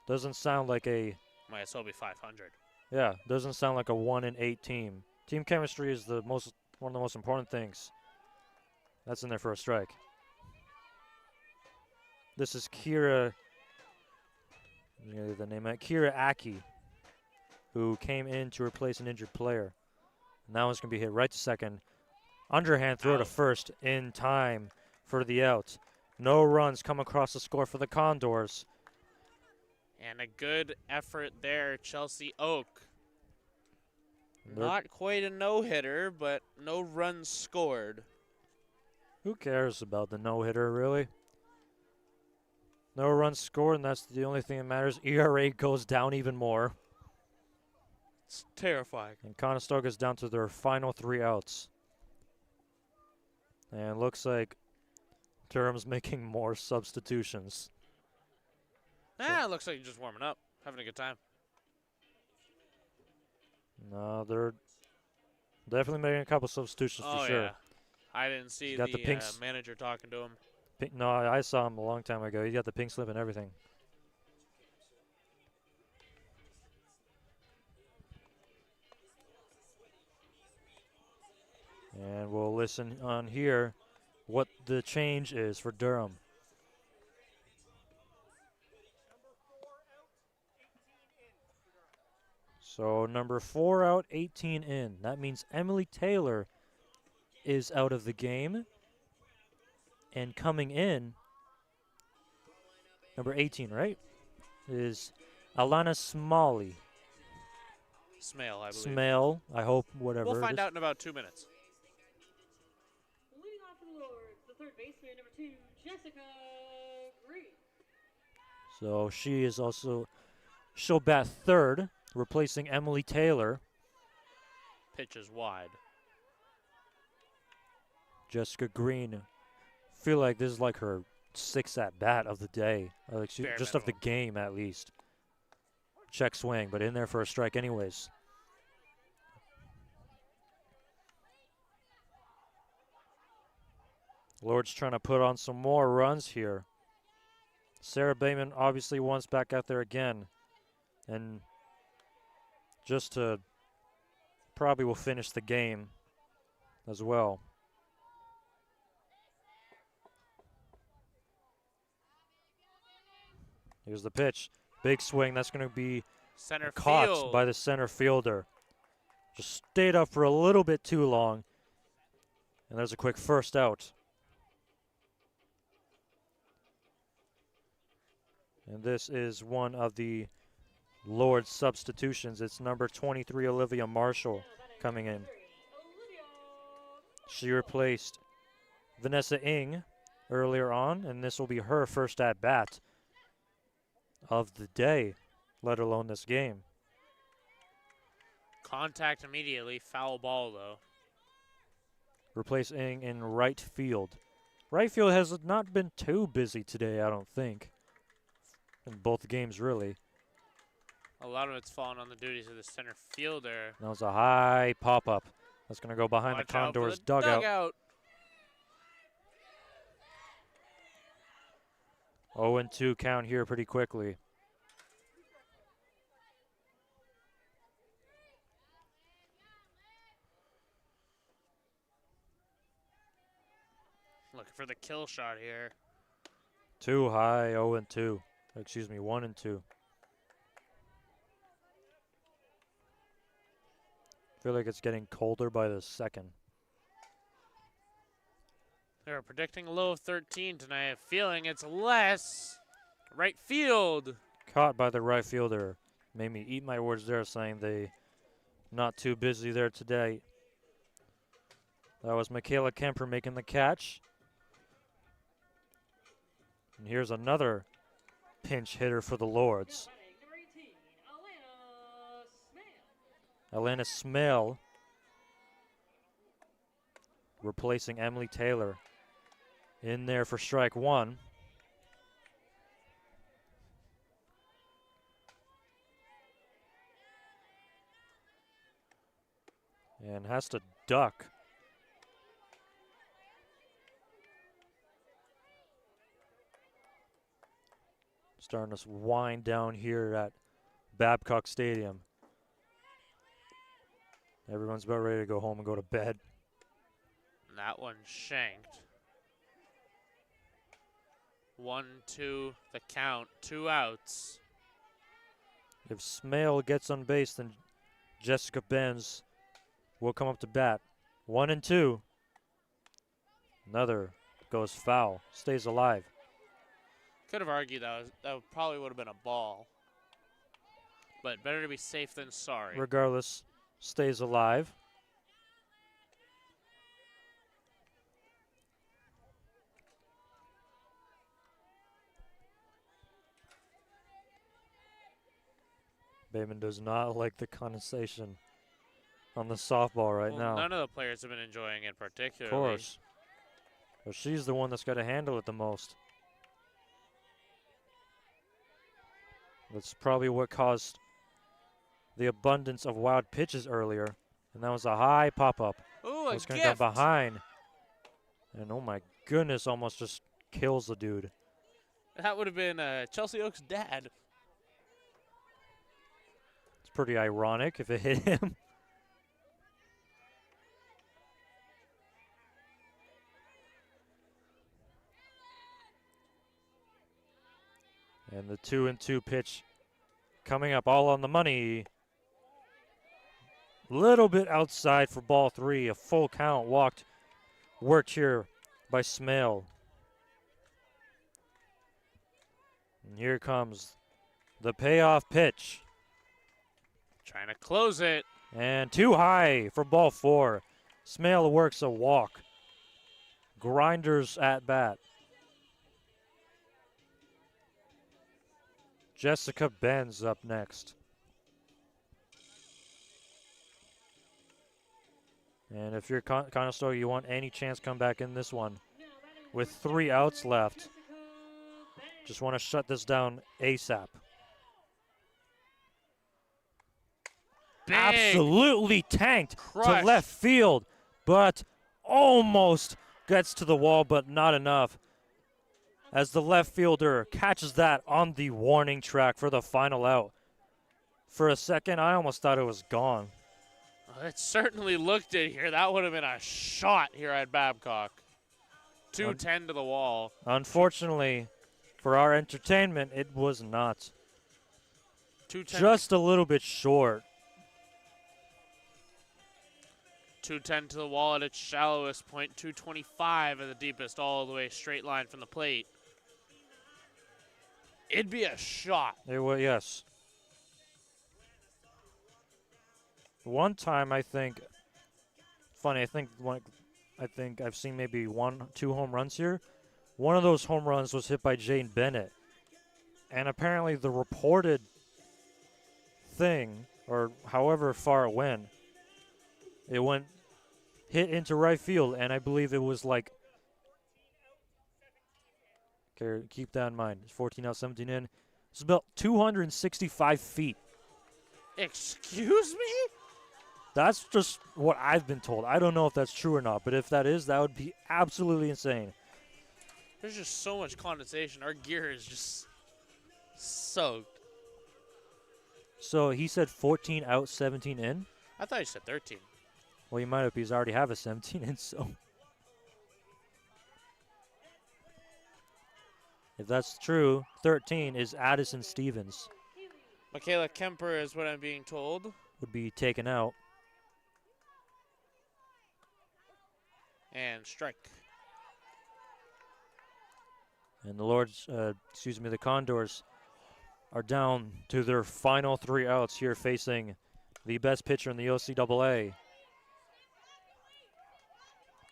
doesn't sound like a...
Might as well be 500.
Yeah, doesn't sound like a 1-8 team. Team chemistry is one of the most important things. That's in there for a strike. This is Kira. I'm gonna get the name out. Kira Aki, who came in to replace an injured player. And that one's gonna be hit right to second. Underhand throw to first in time for the out. No runs come across the score for the Condors.
And a good effort there, Chelsea Oak. Not quite a no-hitter, but no runs scored.
Who cares about the no-hitter, really? No runs scored, and that's the only thing that matters. ERA goes down even more.
It's terrifying.
And Conestoga's down to their final 3 outs. And looks like Durham's making more substitutions.
It looks like you're just warming up, having a good time.
No, they're definitely making a couple substitutions for sure.
Yeah. I didn't see
Got the
manager talking to him.
No, I saw him a long time ago. He got the pink slip and everything. And we'll listen on here what the change is for Durham. So number 4 out, 18 in. That means Emily Taylor is out of the game. And coming in, number 18, right, is Alana Smalley.
Smale, I believe.
Smale, I hope, whatever.
We'll find out in about 2 minutes.
Leading off for the Lords, the third baseman, number 2, Jessica Green.
So she'll bat third, replacing Emily Taylor.
Pitch is wide.
Jessica Green. Feel like this is like her 6th at bat of the day, just of the game at least. Check swing, but in there for a strike anyways. Lord's trying to put on some more runs here. Sarah Bayman obviously wants back out there again, and just to probably will finish the game as well. Here's the pitch. Big swing. That's going to be caught by the center fielder. Just stayed up for a little bit too long. And there's a quick first out. And this is one of the Lord's substitutions. It's number 23, Olivia Marshall, coming in. She replaced Vanessa Ng earlier on, and this will be her first at-bat of the day, let alone this game.
Contact immediately, foul ball though.
Replacing in right field. Right field has not been too busy today, I don't think. In both games, really.
A lot of it's fallen on the duties of the center fielder.
That was a high pop-up. That's going to go behind the Condors' dugout. 0-2 count here pretty quickly.
Looking for the kill shot here.
Too high, 0-2. Excuse me, 1-2. Feel like it's getting colder by the second.
They were predicting a low of 13 tonight. I have a feeling it's less. Right field.
Caught by the right fielder. Made me eat my words there, saying they not too busy there today. That was Michaela Kemper making the catch. And here's another pinch hitter for the Lords. Alana Smale replacing Emily Taylor. In there for strike one. And has to duck. Starting to wind down here at Babcock Stadium. Everyone's about ready to go home and go to bed.
That one shanked. 1-2 the count, 2 outs.
If Smale gets on base, then Jessica Benz will come up to bat. 1-2. Another goes foul, stays alive.
Could have argued that probably would have been a ball. But better to be safe than sorry.
Regardless, stays alive. Bayman does not like the condensation on the softball right now.
None of the players have been enjoying it particularly.
Of course. But she's the one that's got to handle it the most. That's probably what caused the abundance of wild pitches earlier. And that was a high pop-up.
Ooh, a
It's going
gift.
to come behind. And oh my goodness, almost just kills the dude.
That would have been Chelsea Oak's dad.
It's pretty ironic if it hit him. And the 2-2 pitch coming up all on the money. Little bit outside for ball 3. A full count worked here by Smale. And here comes the payoff pitch.
Trying to close it.
And too high for ball 4. Smale works a walk. Grinders at bat. Jessica Benz up next. And if you're Conestoga, you want any chance to come back in this one. With 3 outs left. Just want to shut this down ASAP.
Big
Absolutely tanked
crush.
to left field, but almost gets to the wall, but not enough. As the left fielder catches that on the warning track for the final out. For a second, I almost thought it was gone.
It certainly looked it here. That would have been a shot here at Babcock. 210 to the wall.
Unfortunately, for our entertainment, it was not.
210.
Just a little bit short.
210 to the wall at its shallowest point. 225 at the deepest, all the way straight line from the plate. It'd be a shot.
It was, yes. One time, I think, funny, I think I've seen maybe 1-2 home runs here. One of those home runs was hit by Jane Bennett. And apparently the reported thing, or however far it went hit into right field, and I believe it was like, okay, keep that in mind. It's 14 out, 17 in. It's about 265 feet.
Excuse me?
That's just what I've been told. I don't know if that's true or not, but if that is, that would be absolutely insane.
There's just so much condensation. Our gear is just soaked.
So he said 14 out, 17 in?
I thought you said 13.
Well, you might have, because I already have a 17 in, so. If that's true, 13 is Addison Stevens.
Michaela Kemper is what I'm being told.
Would be taken out.
And strike.
And the Condors are down to their final 3 outs here, facing the best pitcher in the OCAA.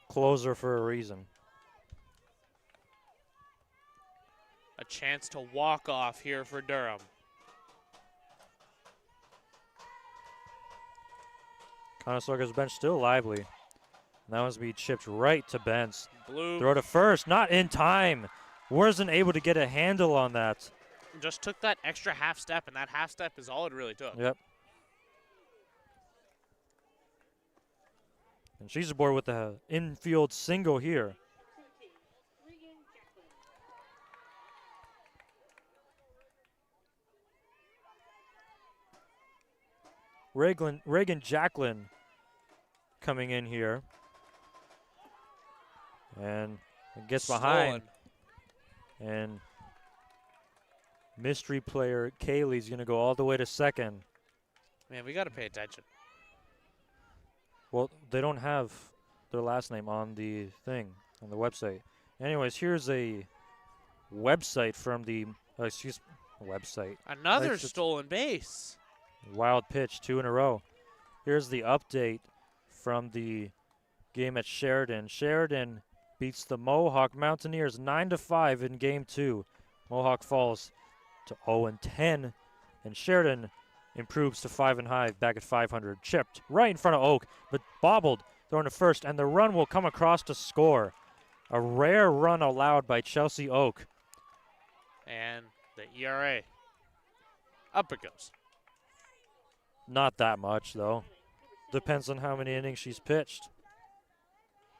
Closer for a reason.
A chance to walk off here for Durham.
Conestoga's bench still lively. And that one's be chipped right to Bentz.
Blue
Throw to first, not in time. Wasn't able to get a handle on that.
just took that extra half step, and that half step is all it really took.
Yep. And she's aboard with the infield single here. Reagan Jacqueline coming in here. And gets behind. And mystery player Kaylee's going to go all the way to second.
Man, we got to pay attention.
Well, they don't have their last name on the thing, on the website. Anyways, here's a website from the, website.
Another stolen base.
Wild pitch, 2 in a row. Here's the update from the game at Sheridan. Sheridan beats the Mohawk Mountaineers 9-5 in game 2. Mohawk falls to 0-10, and Sheridan improves to 5-5, back at 500. Chipped right in front of Oak, but bobbled, thrown to first, and the run will come across to score. A rare run allowed by Chelsea Oak.
And the ERA, up it goes.
Not that much, though. Depends on how many innings she's pitched.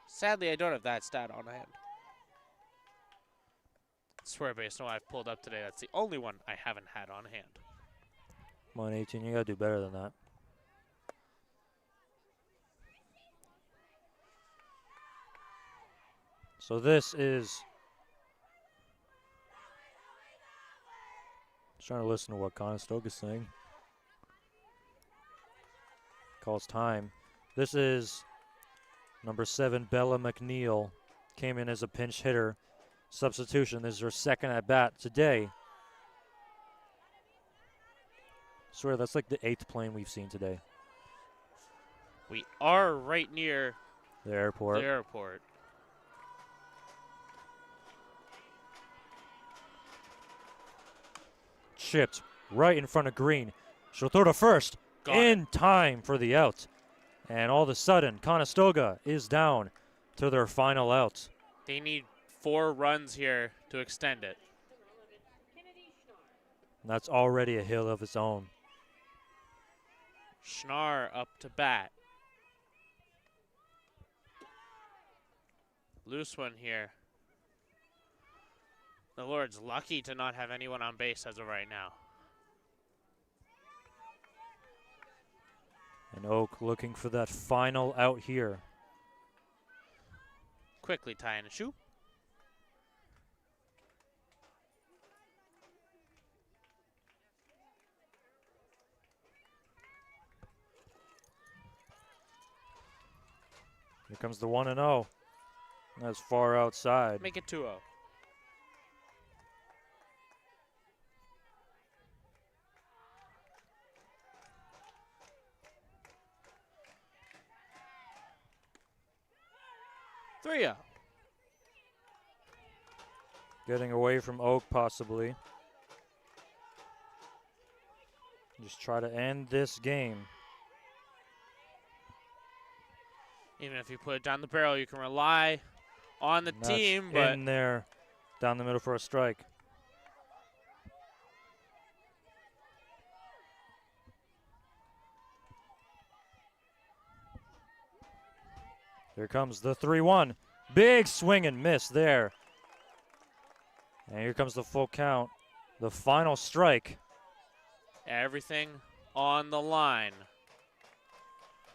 Sadly, I don't have that stat on hand. I swear, based on what I've pulled up today, that's the only one I haven't had on hand.
Come on, 18, you got to do better than that. So this is... Trying to listen to what Conestoga's saying. Calls time. This is number 7, Bella McNeil. Came in as a pinch hitter. Substitution. This is her second at bat today. Swear, that's like the 8th plane we've seen today.
We are right near
The airport.
the airport.
Chipped right in front of Green. She'll throw to first.
Got
In time for the out. And all of a sudden, Conestoga is down to their final out.
They need 4 runs here to extend it.
And that's already a hill of its own.
Schnarr up to bat. Loose one here. The Lord's lucky to not have anyone on base as of right now.
And Oak looking for that final out here.
Quickly tying a shoe.
Here comes the 1-0. That's far outside.
Make it 2-0.
Getting away from Oak possibly. Just try to end this game.
Even if you put it down the barrel, you can rely on the team, but
in there, down the middle for a strike. Here comes the 3-1. Big swing and miss there. And here comes the full count. The final strike.
everything on the line.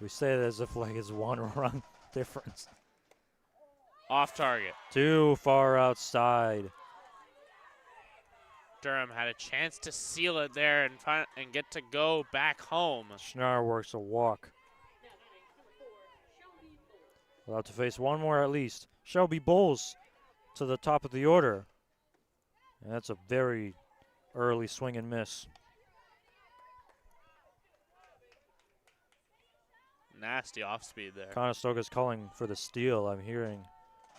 We say that as if like it's 1 run difference.
Off target.
Too far outside.
Durham had a chance to seal it there and get to go back home.
Schnarr works a walk. We'll have to face one more at least. Shelby Bowles to the top of the order. And that's a very early swing and miss.
Nasty off speed there.
Conestoga's calling for the steal, I'm hearing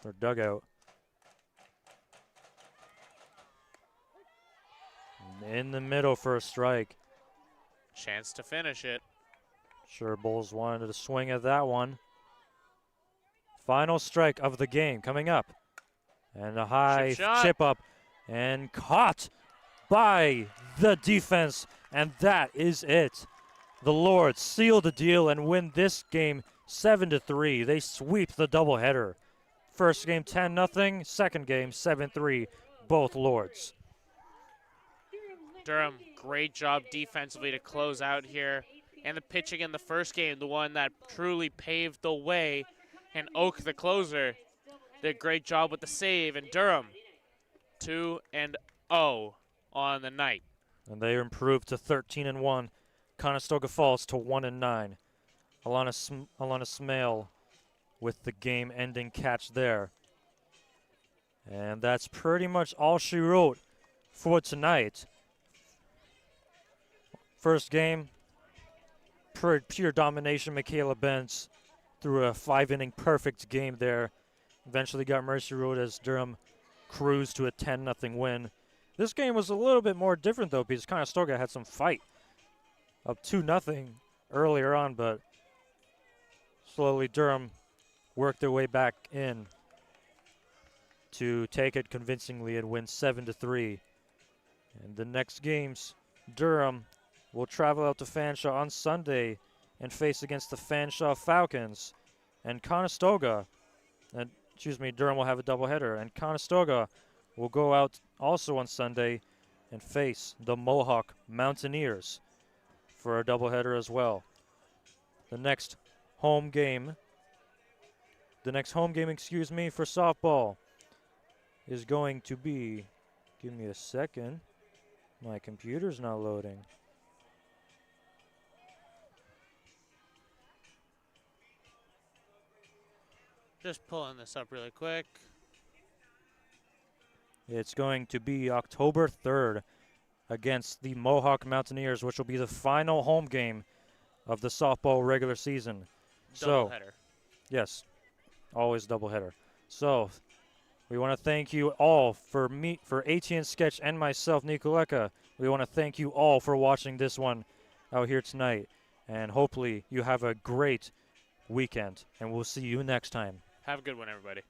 their dugout. In the middle for a strike.
Chance to finish it.
Sure, Bulls wanted to swing at that one. Final strike of the game coming up. And a high chip up and caught by the defense. And that is it. The Lords seal the deal and win this game 7-3. They sweep the doubleheader. First game 10-0, second game 7-3, both Lords.
Durham, great job defensively to close out here. And the pitching in the first game, the one that truly paved the way. And Oak, the closer, did a great job with the save. And Durham, 2-0 on the night.
And they improved to 13-1. Conestoga falls to 1-9. Alana Smale with the game-ending catch there. And that's pretty much all she wrote for tonight. First game, pure domination. Michaela Benz threw a 5-inning perfect game there. Eventually got Mercy Road as Durham cruised to a 10-0 win. This game was a little bit more different, though, because Conestoga had some fight. Up 2-0 earlier on, but slowly Durham worked their way back in to take it convincingly and win 7-3. And the next games, Durham will travel out to Fanshawe on Sunday and face against the Fanshawe Falcons. And Durham will have a doubleheader. And Conestoga will go out also on Sunday and face the Mohawk Mountaineers for a doubleheader as well. The next home game, for softball is going to be, give me a second, my computer's not loading.
Just pulling this up really quick.
It's going to be October 3rd against the Mohawk Mountaineers, which will be the final home game of the softball regular season.
Doubleheader.
Yes, always doubleheader. So we want to thank you all for ATN Sketch and myself, Nicoleka. We want to thank you all for watching this one out here tonight. And hopefully you have a great weekend. And we'll see you next time.
Have a good one, everybody.